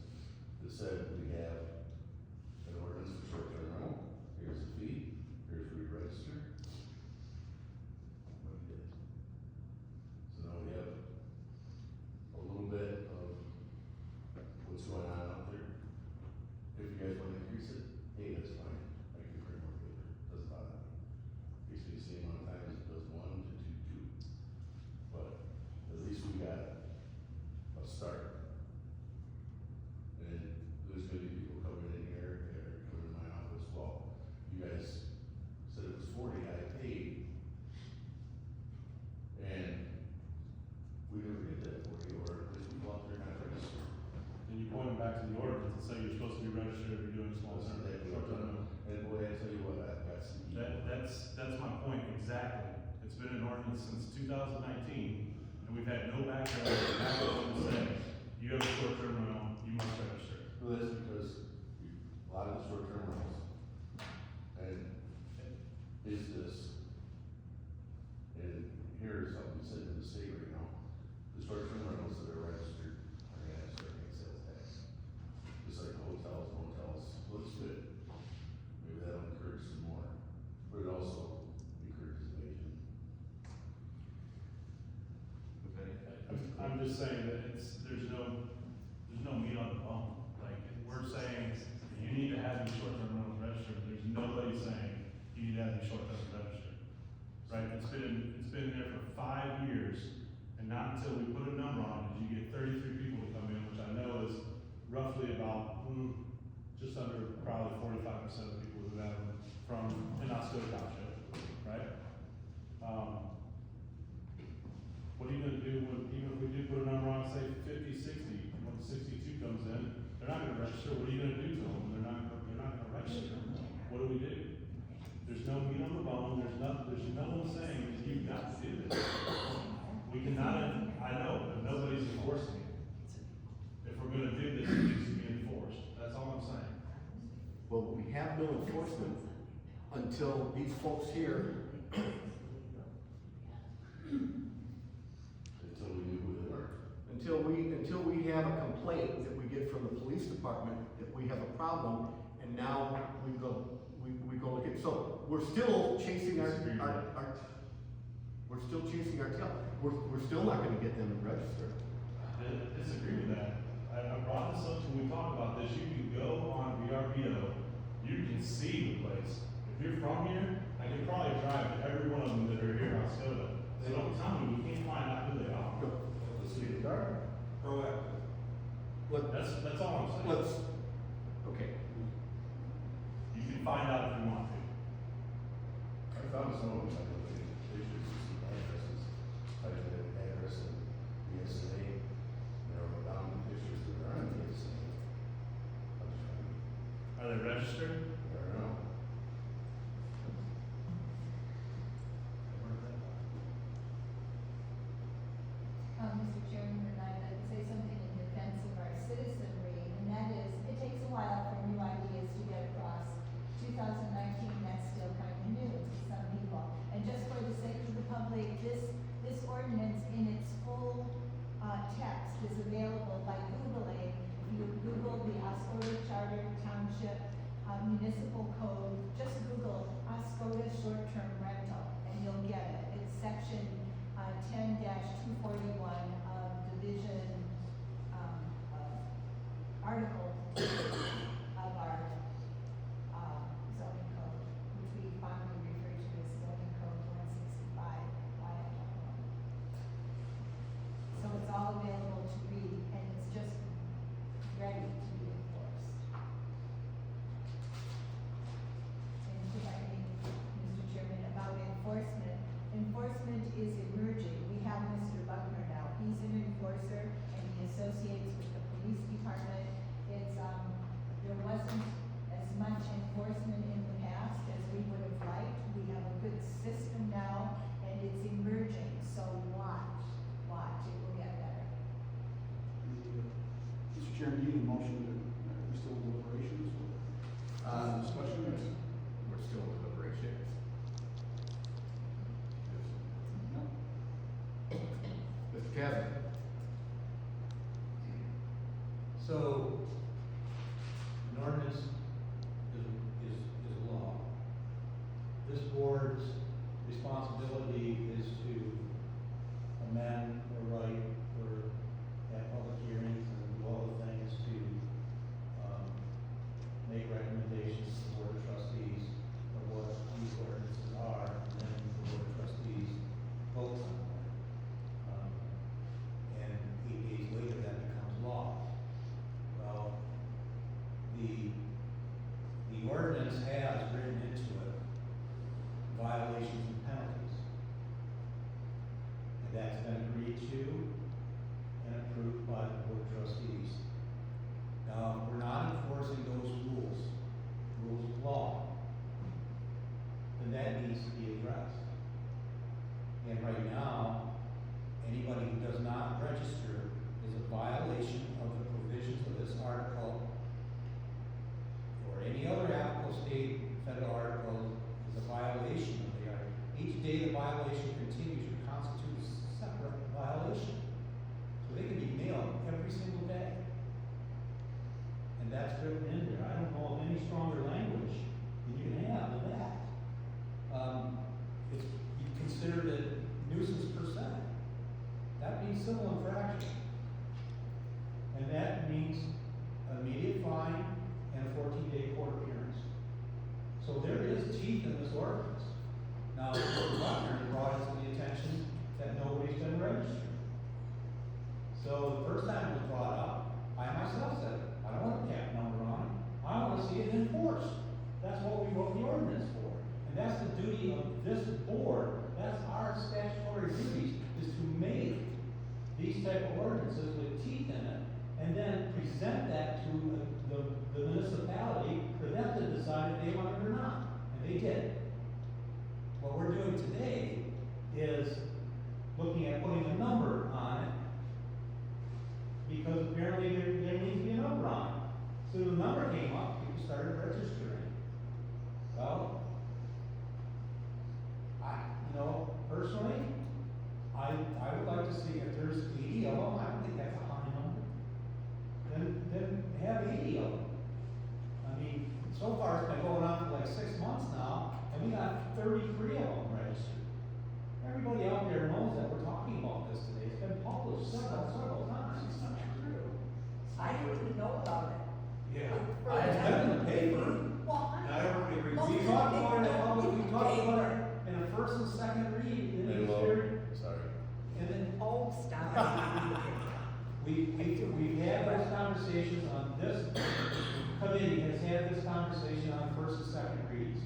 that said we have an ordinance for short-term rental, here's the fee, here's where you register. What we did. So now we have a little bit of what's going on out there. If you guys want to increase it, hey, that's fine. I can bring more paper. Doesn't bother me. Basically the same amount of time as it does 1 to 2. But at least we got a start. And there's gonna be people coming in here, or coming in my office, well, you guys said it was 40, I paid. And we never get that 40, or at least we go out there and not register. And you point them back to the ordinance and say you're supposed to be registered if you're doing small term, short-term rental. And boy, I tell you what, I've got some. That's my point exactly. It's been an ordinance since 2019, and we've had no backlash to say, you have a short-term rental, you must register. Well, that's because a lot of the short-term rentals, and is this, and here's something said in the state right now, the short-term rentals that are registered are gonna have to start paying sales tax. Just like the hotels, motels, looks good. Maybe that'll encourage some more, but it also encourages evasion. Okay. I'm just saying that there's no meat on the bone. Like, we're saying you need to have your short-term rentals registered, there's nobody saying you need to have these short terms registered. Right, it's been there for 5 years, and not until we put a number on it, did you get 33 people to come in, which I know is roughly about, just under probably 45% of the people who have them from, in Oscoda Township, right? What are you gonna do when, even if we do put a number on, say 50, 60, when 62 comes in, they're not gonna register, what are you gonna do to them? They're not gonna register. What do we do? There's no meat on the bone, there's no one saying that you've got to do this. We cannot, I know, but nobody's enforcing it. If we're gonna do this, it needs to be enforced, that's all I'm saying. Well, we have no enforcement until these folks here, Until we do who they are. until we have a complaint that we get from the police department that we have a problem, and now we go look at, so we're still chasing our we're still chasing our tail. We're still not gonna get them to register. I disagree with that. I brought this up when we talked about this. You can go on VRBO, you can see the place. If you're from here, I can probably drive to every one of them that are here in Oscoda. So don't tell me we can't find out who they are. Let's see the car. Proactive. That's all I'm saying. Okay. You can find out if you want to. I found some of them, I looked at pictures, some addresses, typed in the address and BSNA, narrowed down the pictures that are on BSNA. I was trying, Are they registered? I don't know. Mr. Chairman, I'd like to say something in defense of our citizenry, and that is, it takes a while for new ideas to get across. 2019, that's still kind of new to some people. And just for the sake of the public, this ordinance in its full text is available by Googling. If you Google the Oscoda Charter Township Municipal Code, just Google Oscoda short-term rental, and you'll get it. It's section 10-241 of Division Article of our zoning code, which we fondly refer to as zoning code 165. So it's all available to read, and it's just ready to be enforced. And if I may, Mr. Chairman, about enforcement, enforcement is emerging. We have Mr. Buckner now, he's an enforcer, and he associates with the police department. It's, there wasn't as much enforcement in the past as we would have liked. We have a good system now, and it's emerging, so watch, it will get better. Mr. Chairman, you need a motion to, are we still in deliberations? Discussion? We're still in deliberations. No? Mr. Kavanaugh? So, an ordinance is a law. This board's responsibility is to amend or write or have public hearings and do all the things to, make recommendations to the board of trustees of what these ordinances are, and then the board of trustees votes on them. And 8 days later, that becomes law. Well, the ordinance has written into it violations and penalties. And that's been agreed to and approved by the board of trustees. Now, if we're not enforcing those rules of law, then that needs to be addressed. And right now, anybody who does not register is a violation of the provisions of this article or any other applicable state, federal article is a violation of the article. Each day the violation continues to constitute a separate violation. So they can be nailed every single day. And that's written in there. I don't know of any stronger language than you can have than that. It's considered a nuisance per se. That means civil infraction. And that means an immediate fine and a 14-day court appearance. So So there is teeth in this ordinance. Now, Mr. Buckner brought it to the attention that nobody's been registered. So the first time it was brought up, I myself said, I don't want a cap number on it, I wanna see it enforced. That's what we wrote the ordinance for. And that's the duty of this board, that's our statutory duties, is to make these type of ordinances with teeth in it, and then present that to the municipality for them to decide if they want it or not. And they did. What we're doing today is looking at putting a number on it, because apparently there needs to be a number on it. So the number came up, people started registering. Well, personally, I would like to see if there's 80 of them, I don't think that's a high number. Then have 80 of them. I mean, so far it's been going on for like 6 months now, and we got 33 of them registered. Everybody out there knows that we're talking about this today, it's been published several times. It's not true. I didn't even know about it. Yeah, it's been in the paper. Why? Not everybody agrees. Most We people talked about it, don't we read talked the about paper. it in a first and second read, and Hey, it was well, very, sorry. and then Oh, stop. we've had those conversations on this, committee has had this conversation on first and second reads.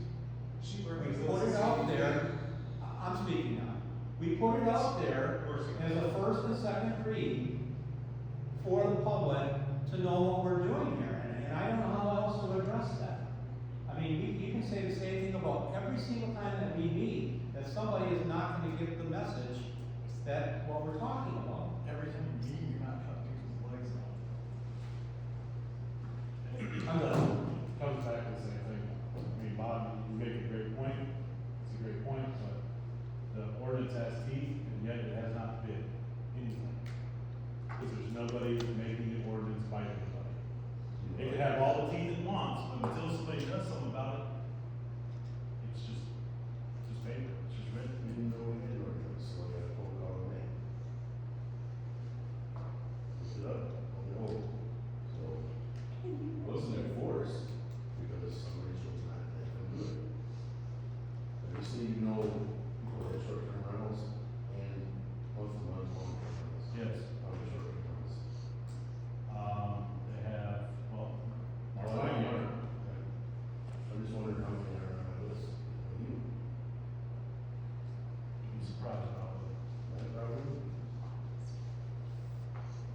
We put it out there, I'm speaking now, we put it out there as a first and second read for the public to know what we're doing here, and I don't know how else to address that. I mean, you can say the same thing about every single time that we meet, that somebody is not gonna get the message that what we're talking about. Every time you meet, you're not cutting people's legs off. I'm done. Comes back to the same thing. I mean, Bob, you make a great point, it's a great point, but the ordinance has teeth, and yet it has not been anything. Because there's nobody making the ordinance bite anybody. It could have all the teeth it wants, but until somebody does something about it, it's just paper, it's just written. We didn't know we had an ordinance, so I got a phone call today. Looked it up, on the old, so, it wasn't enforced, because somebody chose not to have them do it. I just need to know, people that short-term rentals, and month-to-month, long-term rentals. Yes. On the short-term rentals. They have, well, That's more fine, than yeah. one. I'm just wondering how many are on my list. You, You'd be surprised probably. that probably?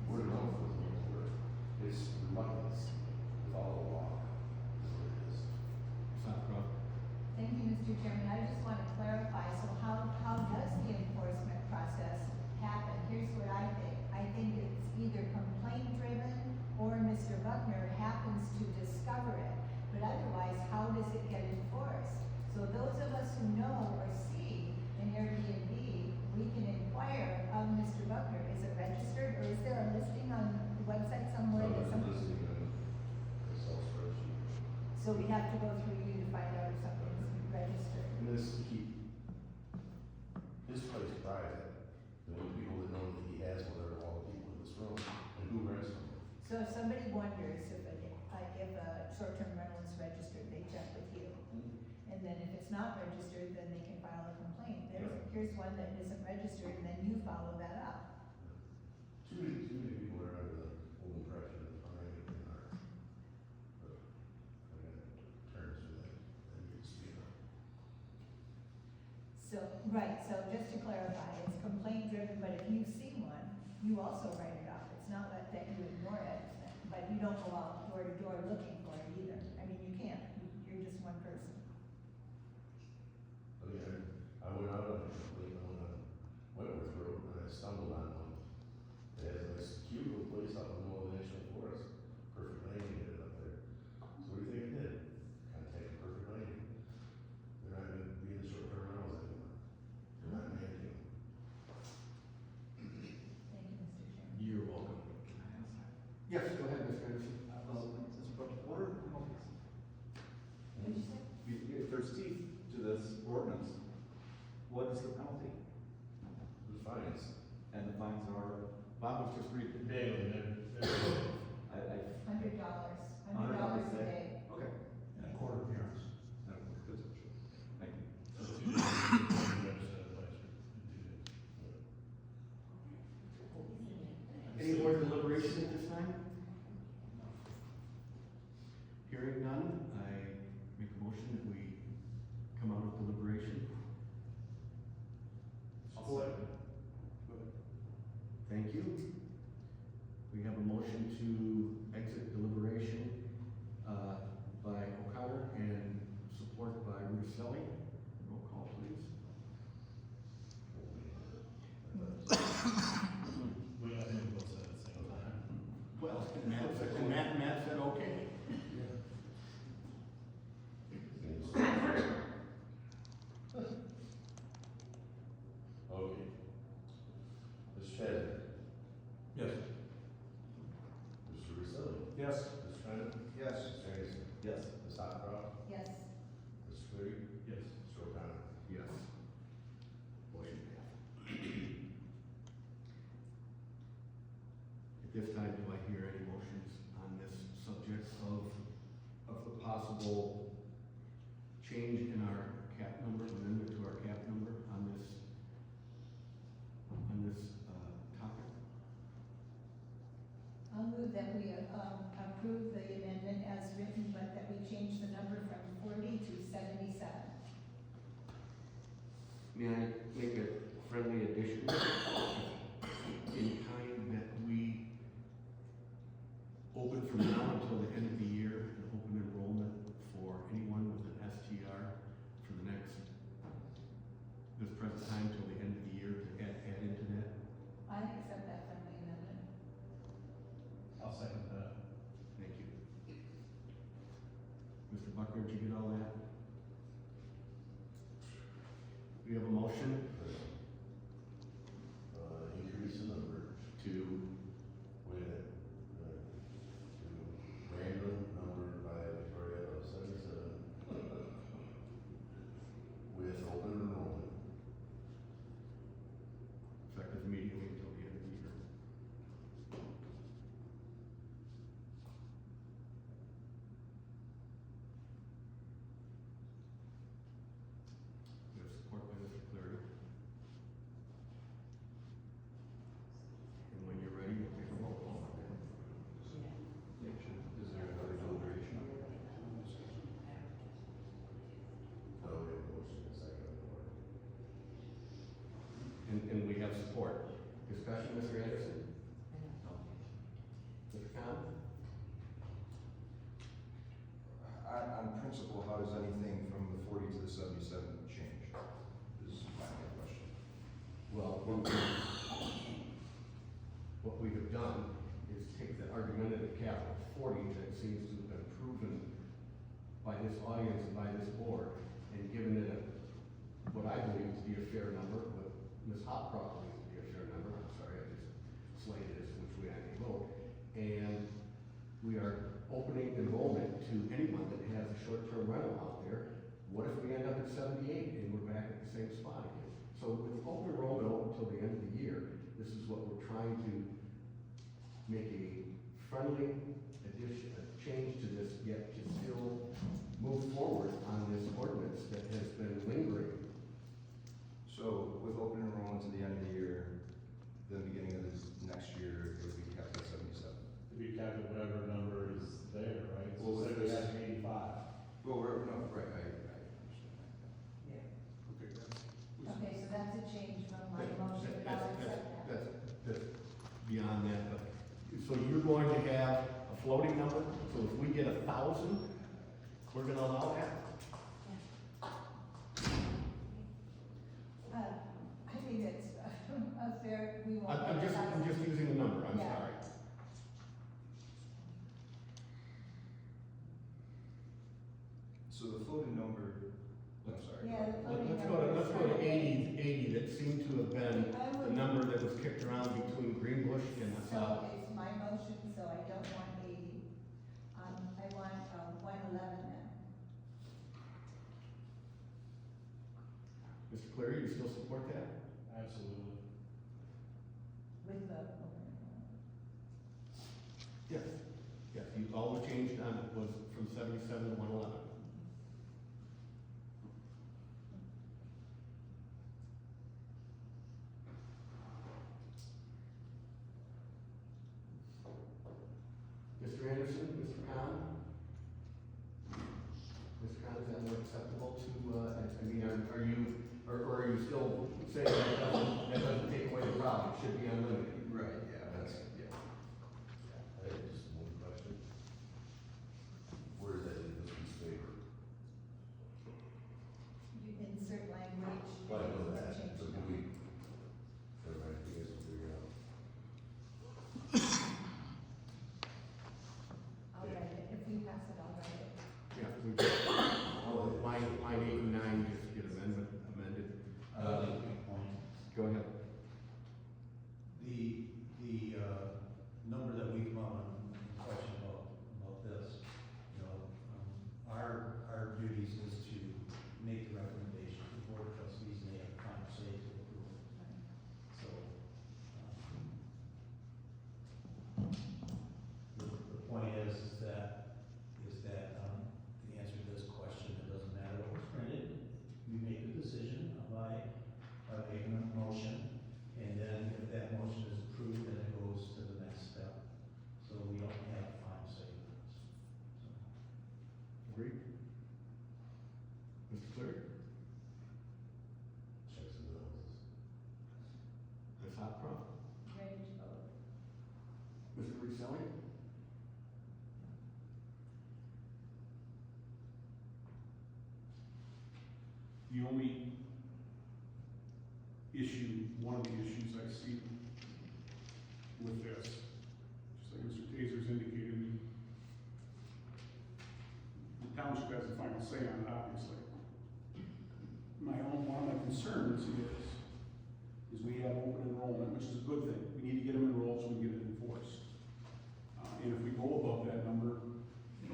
Word of mouth is the word. It's reluctance to follow the law. Is what it is. Thank you, Mr. Chairman. I just want to clarify, so how does the enforcement process happen? Here's what I think. I think it's either complaint driven or Mr. Buckner happens to discover it. But otherwise, how does it get enforced? So those of us who know or see an Airbnb, we can inquire of Mr. Buckner, is it registered or is there a listing on the website somewhere that There's a somebody? listing on Excel spreadsheet. So we have to go through you to find out if something's registered. And this is to keep his place private. The only people that know that he has one are all the people in this room, and who rents from him. So if somebody wonders if a short-term rental is registered, they check with you. And then if it's not registered, then they can file a complaint. Here's one that isn't registered, and then you follow that up. Too many people are under the old impression that I'm anything are. But I got terms for that, that needs to be done. So, right, so just to clarify, it's complaint driven, but if you see one, you also write it up. It's not that you ignore it, but you don't go out door to door looking for it either. I mean, you can't, you're just one person. I mean, I went out on a complaint on Wentworth Road, and I stumbled on one. It has a nice cute little place out in the middle of the national forest. Perfect landing it up there. So what do you think I did? Contacted Perfect Landing. They're not gonna be in the short-term rentals anymore. They're not managing them. Thank you, Mr. Chairman. You're welcome. Can I ask that? Yes, go ahead, Ms. Anderson. What are penalties? What'd you say? If there's teeth to this ordinance, what is the penalty? Who's fines? And the fines are, Bob was just reading. Daily, they're $100 a day. Okay. And a court appearance. Any more deliberation at this time? Hearing none, I make a motion that we come out of deliberation. I'll second. Thank you. We have a motion to exit deliberation, by O'Connor and support by Rudicelli. Roll call, please. We got him both said at the same time. Well, Matt said okay. Okay. Mr. Chadwick? Yes. Mr. Ruselli? Yes. Mr. Sherman? Yes. Mr. Anderson? Yes. Ms. Hopcroft? Yes. Mr. Cleary? Yes. Mr. O'Connor? Yes. Motion passed. At this time, do I hear any motions on this subject of the possible change in our cap number, amendment to our cap number on this topic? I'll move that we, approve the amendment as written, but that we change the number from 40 to 77. May I make a friendly addition in kind that we open from now until the end of the year, an open enrollment for anyone with an STR for the next, this present time till the end of the year to add into that? I accept that friendly amendment. I'll second that. Thank you. Mr. Buckner, did you get all that? We have a motion Increase the number to, with, to random number by Victoria of 77 with open enrollment. effective immediately until the end of the year. We have support by Mr. Cleary. And when you're ready, we'll take a roll call on that. Is there another deliberation? No, we have a motion and a second on the board. And we have support. Discussion, Mr. Anderson? No. Mr. Khan? On principle, how does anything from the 40 to the 77 change? Is my main question. Well, what we have done is take the argumentative cap of 40 that seems to have been proven by this audience and by this board, and given it what I believe to be a fair number, what Ms. Hopcroft believes to be a fair number. I'm sorry, I just slated this which way I may vote. And we are opening enrollment to anyone that has a short-term rental out there. What if we end up at 78 and we're back at the same spot again? So with open enrollment open until the end of the year, this is what we're trying to make a friendly addition, a change to this, yet to still move forward on this ordinance that has been lingering. So with open enrollment to the end of the year, the beginning of this next year, it would be kept at 77. To be capped at whatever number is there, right? So Well, say we had 85. Well, no, right, I understand that. Yeah. Okay, Okay, so that's a change from my motion, but I'll accept that. That's beyond that, but, so you're going to have a floating number, so if we get 1,000, we're gonna allow that? I think it's a fair, we won't. I'm just using the number, I'm Yeah. sorry. So the floating number, I'm sorry. Yeah, the floating Let's number. go to 80 that seemed to have been I the would- number that was kicked around between Greenbush and, So it's my motion, so I don't want 80. I want, 111 then. Mr. Cleary, you still support that? Absolutely. With the, Yes. Yes, all the change done was from 77 to 111. It should be unlimited. Right, yeah, That's, yeah. I had just one question. Where is that in this piece of paper? You insert language. Well, I know that, change so it. do we, never mind, you guys will figure it out. I'll write it, if you pass it, I'll write it. Yeah, we just, line 8 and 9 just get amended. I'll make a point. Go ahead. The number that we come up with, the question about this, you know, our duties is to make the recommendation, the board of trustees may have time to say to approve it. So, the point is that, the answer to this question, it doesn't matter what was printed, we make the decision by making a motion, and then if that motion is approved, then it goes to the next step. So we don't have final say in this. Agreed? Mr. Cleary? Checks and balances. Ms. Hopcroft? Ready to vote. Mr. Ruselli? The only issue, one of the issues I see with this, just like Mr. Taser's indicated, the township has the final say on it, obviously. One of my concerns is we have open enrollment, which is a good thing. We need to get them enrolled so we can get it enforced. And if we go above that number,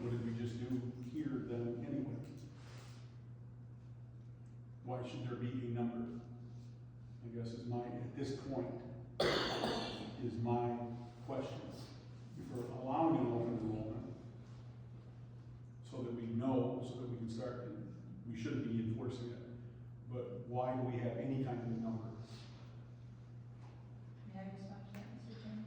what did we just do here then anyway? Why should there be a number? I guess is my, at this point, is my question. If we're allowing an open enrollment, so that we know, so that we can start, we shouldn't be enforcing it, but why do we have any kind of number? May I respond to that, Mr. Chairman?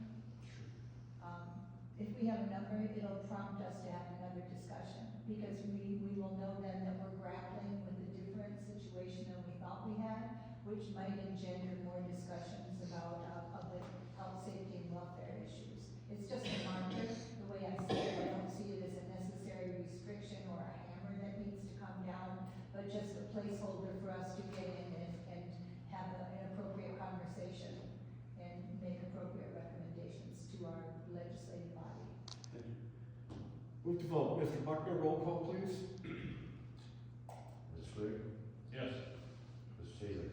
If we have a number, it'll prompt us to have another discussion, because we will know then that we're grappling with a different situation than we thought we had, which might engender more discussions about, public health, safety, and welfare issues. It's just a marker, the way I see it, I don't see it as a necessary restriction or a hammer that needs to come down, but just a placeholder for us to get in and have an appropriate conversation and make appropriate recommendations to our legislative body. Move to vote. Mr. Buckner, roll call, please. Mr. Cleary? Yes. Mr. Taser?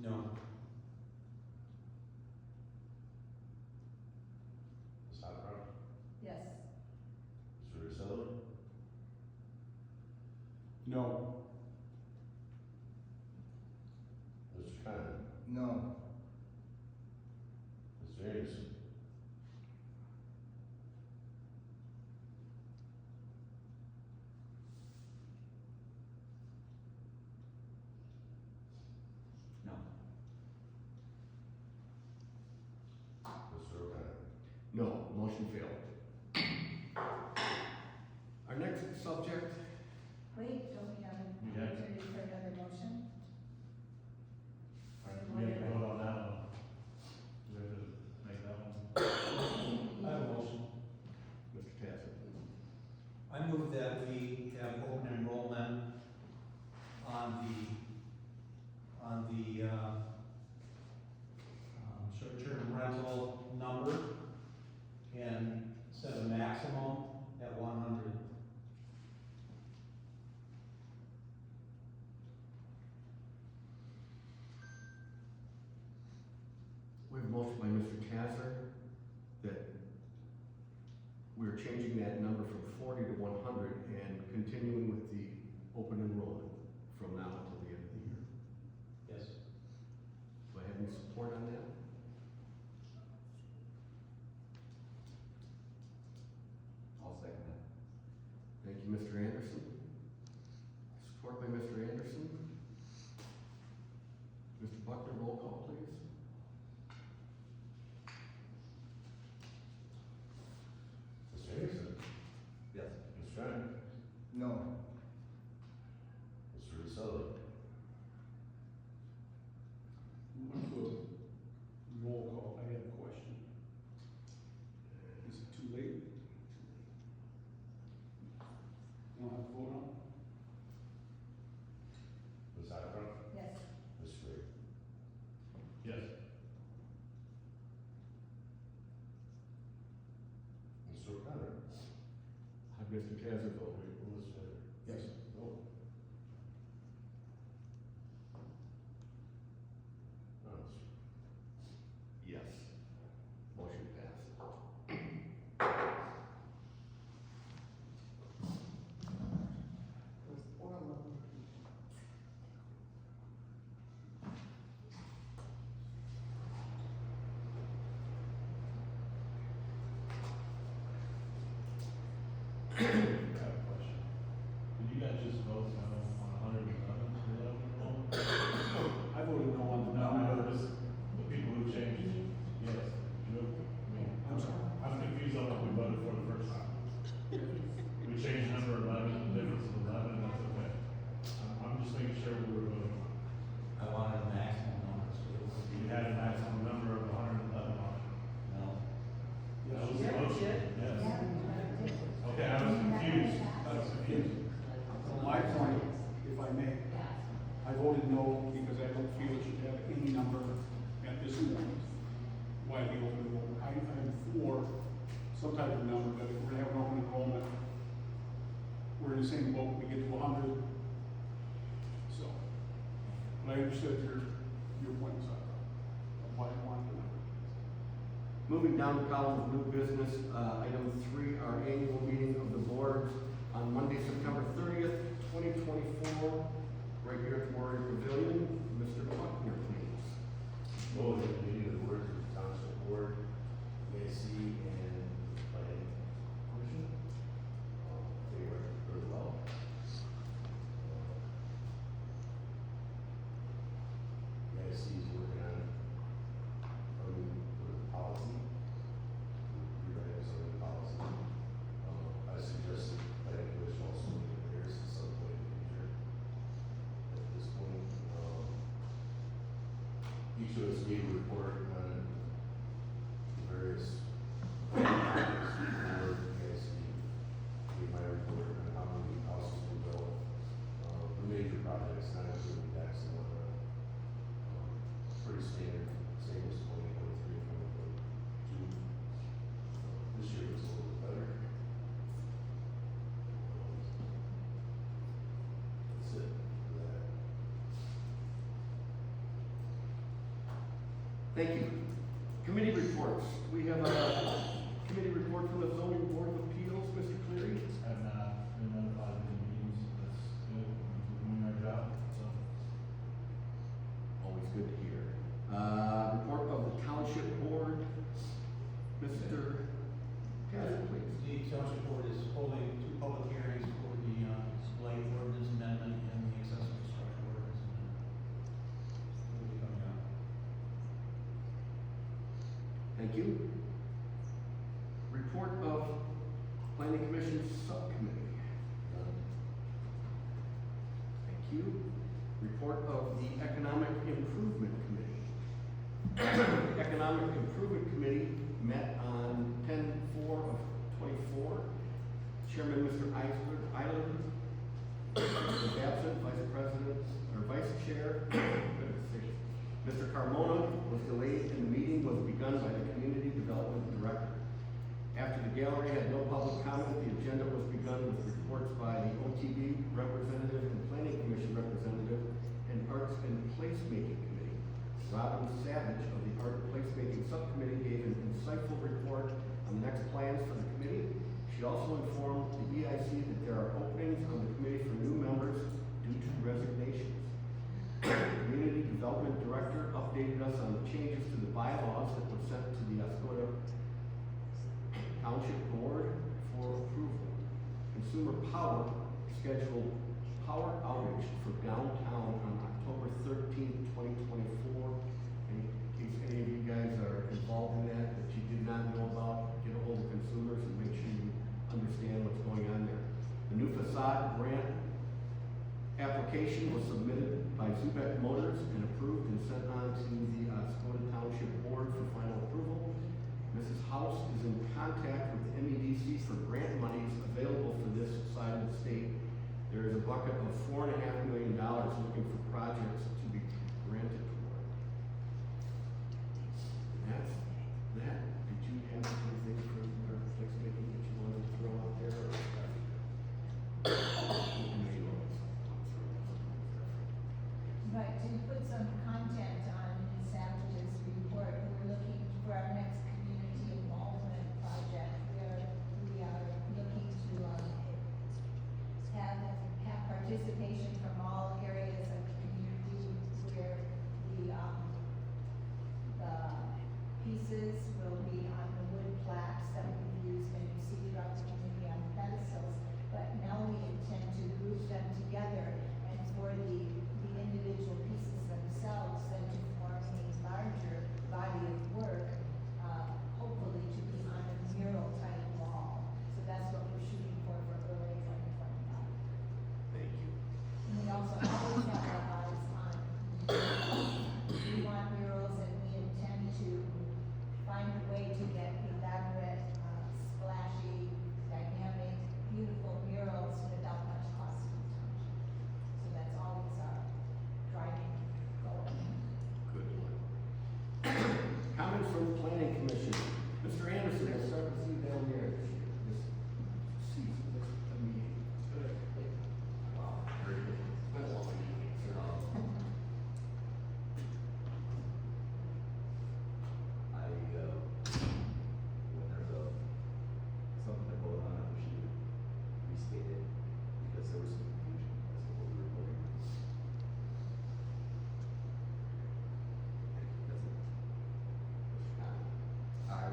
No. Ms. Hopcroft? Yes. Mr. Ruselli? No. Mr. Khan? No. Mr. Anderson? No. Mr. O'Connor? No, motion failed. Our next subject, Wait, don't we have an We have- opportunity for another motion? Or We have to another- vote on that one. Do we have to make that one? I have a motion. Mr. Tassett. I move that we have open enrollment on the short-term rental number and set a maximum at 100. We have a motion by Mr. Tasser that we're changing that number from 40 to 100 and continuing with the open enrollment from now until the end of the year. Yes. Do I have any support on that? I'll second that. Thank you, Mr. Anderson. Support by Mr. Anderson. Mr. Buckner, roll call, please. Mr. Anderson? Yes. Mr. Khan? No. Mr. Ruselli? Mr. O'Connor? Mr. Kazakov. Will Mr. Taylor? Yes. No. No, Yes. Motion passed. Those poor lovely people. I have a question. Did you guys just vote no on 111 enrollment? I voted no on the No, I know number. this, the people who changed it, yes, you, I mean, I'm sorry. I'm confused on what we voted for the first time. We changed number 11, the difference of 11, that's okay. I'm just making sure we were voting on. I wanted a maximum number, so it would be. You had a maximum number of 111 on it. No. That was the Yeah, motion, yeah. yes. Yeah. Okay, I was confused, I was confused. From my point, if I may, I voted no because I don't feel it should have any number at this point. Why the open enrollment? I'm for some type of number, but if we're gonna have an open enrollment, we're in the same boat, we get to 100. So, but I understood your point, so why I want the number. Moving down the column of new business, item 3, our annual meeting of the board on Monday, September 30th, 2024, right here at the Warrior Pavilion. Mr. Buckner, please. Well, the meeting of the board, the Township Board, EAC, and Planning Commission. They work really well. EAC is working on policy, rewriting some of the policy. I suggested Planning Commission also look at theirs at some point in the future. At this point, each of us gave a report on the various projects we were, gave my report on how many houses we built, the major projects, not including decks and whatnot. Pretty standard, same as 2023, 2022. This year was a little bit better. That's it for that. Thank you. Committee reports. We have a committee report from the Zoning Board of Appeals, Mr. Cleary. I've not been notified of any meetings, that's good, we're doing our job, so. Always good to hear. Report of the Township Board, Mr. Kazakov, please. The Township Board is holding 2 public hearings for the blight ordinance amendment and the accessory structure ordinance amendment. Will be coming out. Thank you. Report of Planning Commission Subcommittee. Thank you. Report of the Economic Improvement Committee. The Economic Improvement Committee met on 10/4 of 24. Chairman, Mr. Island, was absent, Vice President, or Vice Chair, Mr. Carmona was delayed and the meeting was begun by the Community Development Director. After the gallery had no public comment, the agenda was begun with reports by the OTB representative and Planning Commission representative and Arts and Placemaking Committee. Robin Savage of the Art and Placemaking Subcommittee gave an insightful report on the next plans for the committee. She also informed the EIC that there are openings on the committee for new members due to resignations. Community Development Director updated us on the changes to the bylaws that were sent to the Oscoda Township Board for approval. Consumer Power scheduled power outage for downtown on October 13th, 2024. In case any of you guys are involved in that you did not know about, get a hold of consumers and make sure you understand what's going on there. The new facade grant application was submitted by Zubeck Motors and approved and sent on to the Oscoda Township Board for final approval. Mrs. House is in contact with MEDC for grant monies available for this side of the state. There is a bucket of $4.5 million looking for projects to be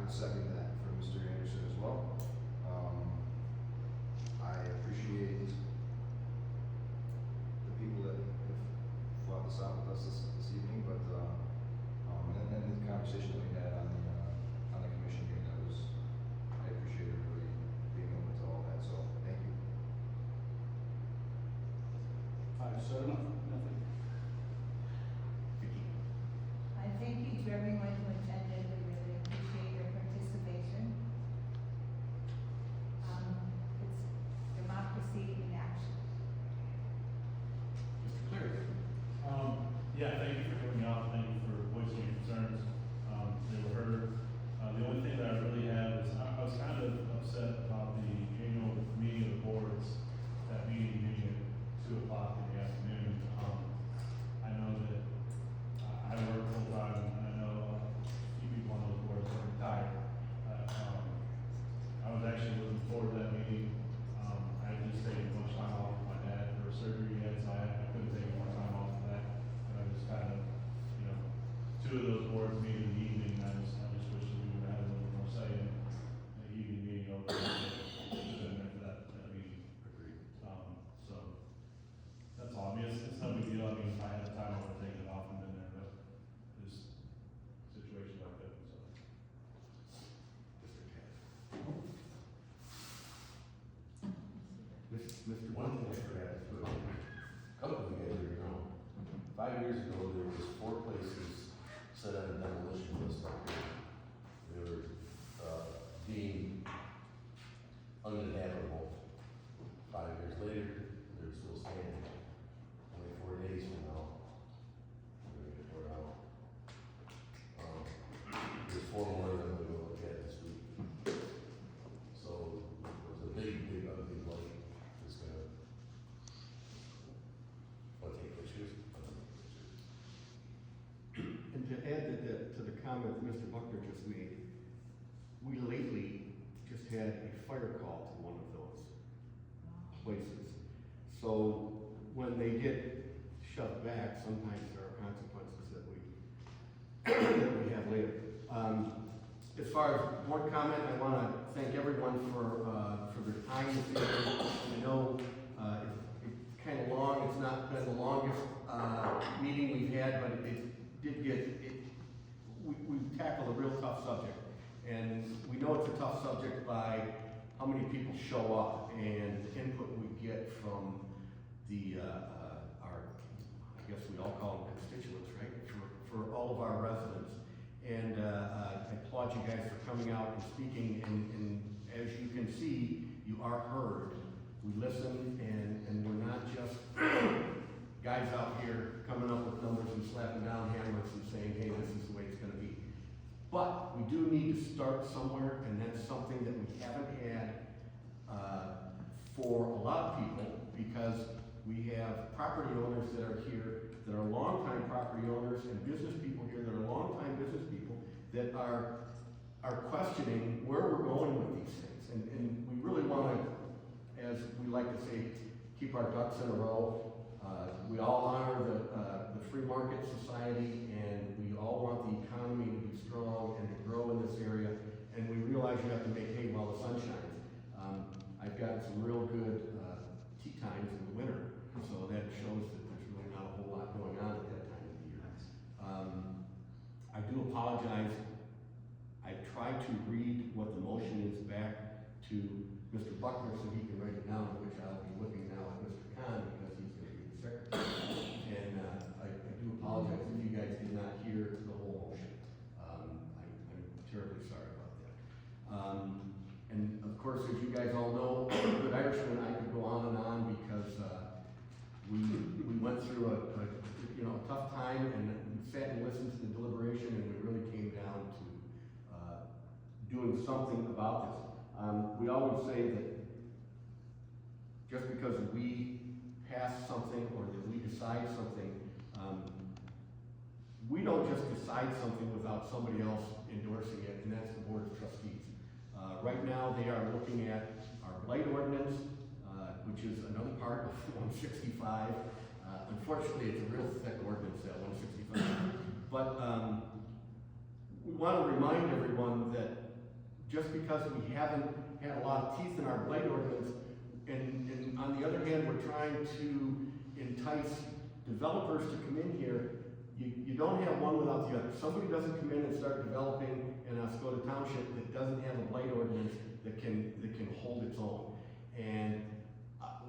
would second that for Mr. Anderson as well. I appreciate the people that have fought this out with us this evening, but, and the conversation that we had on the commission meeting, I appreciate everybody being open to all that, so thank you. I've said enough, nothing. I thank you to everyone who attended, we really appreciate your participation. It's democracy in action. Mr. Cleary? Yeah, thank you for coming out, thank you for voicing your concerns, they were heard. The only thing that I really have is, I was kind of upset about the annual meeting of the boards, that meeting being at 2 o'clock in the afternoon. I know that I work full time, and I know a few people on those boards are retired. I was actually looking forward to that meeting. I had just taken much time off with my dad for surgery yet, so I couldn't take more time off for that. And I just kind of, you know, 2 of those boards meet in the evening, and I just wish that we would have a little more say in the evening meeting over there for that meeting. Agreed. So, that's all. I mean, it's no big deal. I mean, if I had the time, I would have taken it off and been there, but there's situations like that, so. Mr. Cass? Mr. One thing I forgot to put, a couple of you guys already know, 5 years ago, there was 4 places set on a demolition list up here. They were, deemed uninhabitable. 5 years later, they're still standing. Only 4 days from now, they're gonna get tore out. There's 4 more that we're gonna look at this week. So, there's a big, big ugly blight that's gonna, take pictures? And to add to the comment that Mr. Buckner just made, we lately just had a fire call to one of those places. So when they get shut back, sometimes there are consequences that we have later. As far as board comment, I want to thank everyone for their time this evening. I know it's kind of long. It's not been the longest meeting we've had, but it did get we tackled a real tough subject, and we know it's a tough subject by how many people show up and the input we get from the our, I guess we all call them constituents, right? For all of our residents. And I applaud you guys for coming out and speaking, and as you can see, you are heard. We listen, and we're not just guys out here coming up with numbers and slapping down hammers and saying, hey, this is the way it's gonna be. But we do need to start somewhere, and that's something that we haven't had for a lot of people, because we have property owners that are here that are longtime property owners, and business people here that are longtime business people that are questioning where we're going with these things. And we really want to, as we like to say, keep our ducks in a row. We all honor the free market society, and we all want the economy to be strong and to grow in this area. And we realize you have to make hay while the sun shines. I've gotten some real good tea times in the winter, so that shows that there's really not a whole lot going on at that time of the year. I do apologize. I tried to read what the motion is back to Mr. Buckner so he can write it down, which I'll be looking now at Mr. Khan because he's going to be the secretary. And I do apologize if you guys did not hear the whole motion. I'm terribly sorry about that. And of course, as you guys all know, Good Irishman, I could go on and on because we went through a tough time and sat and listened to the deliberation, and we really came down to doing something about this. We always say that just because we pass something or that we decide something, we don't just decide something without somebody else endorsing it, and that's the Board of Trustees. Right now, they are looking at our blight ordinance, which is another part of 165. Unfortunately, it's a real thick ordinance, that 165. But we want to remind everyone that just because we haven't had a lot of teeth in our blight ordinance, and on the other hand, we're trying to entice developers to come in here, you don't have one without the other. Somebody doesn't come in and start developing in Oscoda Township that doesn't have a blight ordinance that can hold its own. And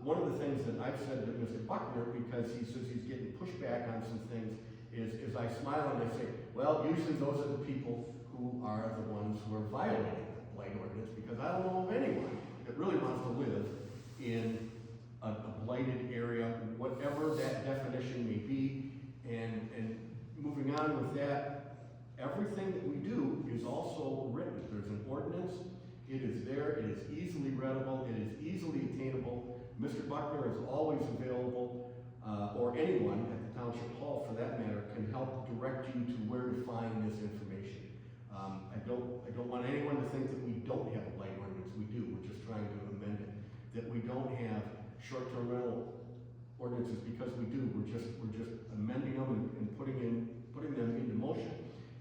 one of the things that I've said to Mr. Buckner, because he says he's getting pushback on some things, is I smile and I say, well, usually those are the people who are the ones who are violating the blight ordinance, because I don't know of anyone that really wants to live in a blighted area, whatever that definition may be. And moving on with that, everything that we do is also written. There's an ordinance, it is there, it is easily readable, it is easily attainable. Mr. Buckner is always available, or anyone at the Township Hall for that matter, can help direct you to where to find this information. I don't want anyone to think that we don't have a blight ordinance. We do. We're just trying to amend it. That we don't have short-term rental ordinances, because we do. We're just amending them and putting them into motion.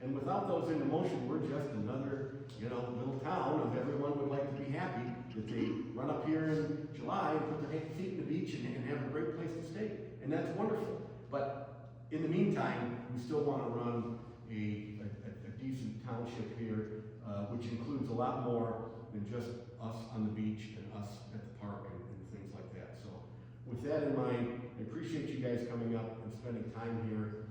And without those into motion, we're just another, little town of everyone would like to be happy that they run up here in July and put their feet in the beach and have a great place to stay. And that's wonderful. But in the meantime, we still want to run a decent township here, which includes a lot more than just us on the beach and us at the park and things like that. So with that in mind, I appreciate you guys coming up and spending time here